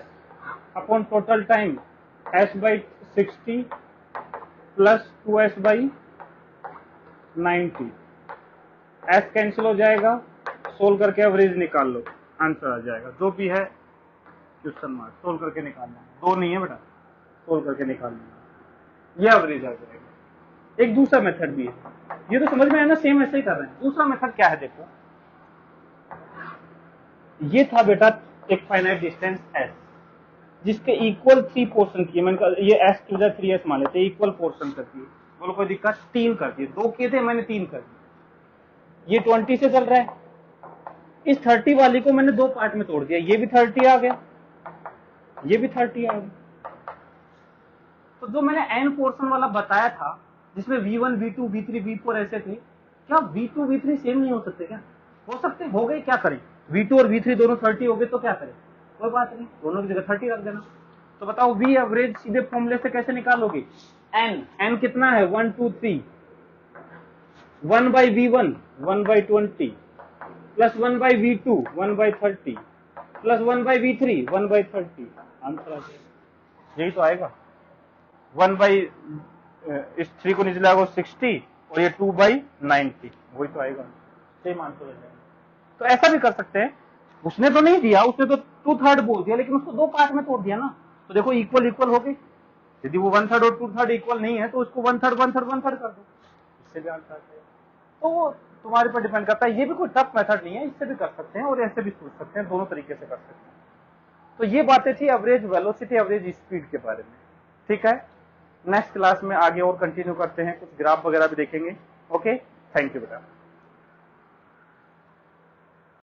upon total time s/60 plus 2s/90। s cancel हो जाएगा, सोल्व करके एवरेज निकाल लो, आंसर आ जाएगा। जो भी है क्वेश्चन मार्क, सोल्व करके निकालना है, दो नहीं है बेटा, सोल्व करके निकालना है, ये एवरेज आ जाएगा। एक दूसरा मेथड भी है, ये तो समझ में आया ना, सेम ऐसे ही कर रहे हैं। दूसरा मेथड क्या है, देखो ये था बेटा एक फाइनाइट डिस्टेंस s, जिसके इक्वल 3 पोर्शन किए, मैंने कहा ये s की वजह 3s मान लेते, इक्वल पोर्शन करती है, बोलो कोई दिक्कत, 3 करती है, 2 किए थे मैंने 3 कर दिए। ये 20 से चल रहा है, इस 30 वाली को मैंने 2 पार्ट में तोड़ दिया, ये भी 30 आ गया, ये भी 30 आ गया। तो जो मैंने n पोर्शन वाला बताया था, जिसमें v1 v2 v3 v4 ऐसे थे, क्या v2 v3 सेम नहीं हो सकते क्या, हो सकते, हो गए, क्या करें, v2 और v3 दोनों 30 हो गए तो क्या करें, कोई बात नहीं, दोनों की जगह 30 रख देना। तो बताओ v एवरेज सीधे फॉर्मूले से कैसे निकालोगे, n कितना है, 1 2 3, 1/v1 1/20 plus 1/v2 1/30 plus 1/v3 1/30, answer आ जाएगा, यही तो आएगा। 1/इस 3 को नीचे लाओ 60 और ये 2/90, वही तो आएगा, सेम आंसर आ जाएगा। तो ऐसा भी कर सकते हैं, उसने तो नहीं दिया, उसने तो 2/3 बोल दिया, लेकिन उसको 2 पार्ट में तोड़ दिया ना, तो देखो इक्वल इक्वल हो गई। यदि वो 1/3 और 2/3 इक्वल नहीं है तो उसको 1/3 1/3 1/3 कर दो, इससे भी आंसर आ जाएगा। तो वो तुम्हारे पर डिपेंड करता है, ये भी कोई टफ मेथड नहीं है, इससे भी कर सकते हैं और ऐसे भी सोच सकते हैं, दोनों तरीके से कर सकते हैं। तो ये बातें थी एवरेज वेलोसिटी एवरेज स्पीड के बारे में, ठीक है। नेक्स्ट क्लास में आगे और कंटिन्यू करते हैं, कुछ ग्राफ वगैरह भी देखेंगे। ओके, थैंक यू बेटा।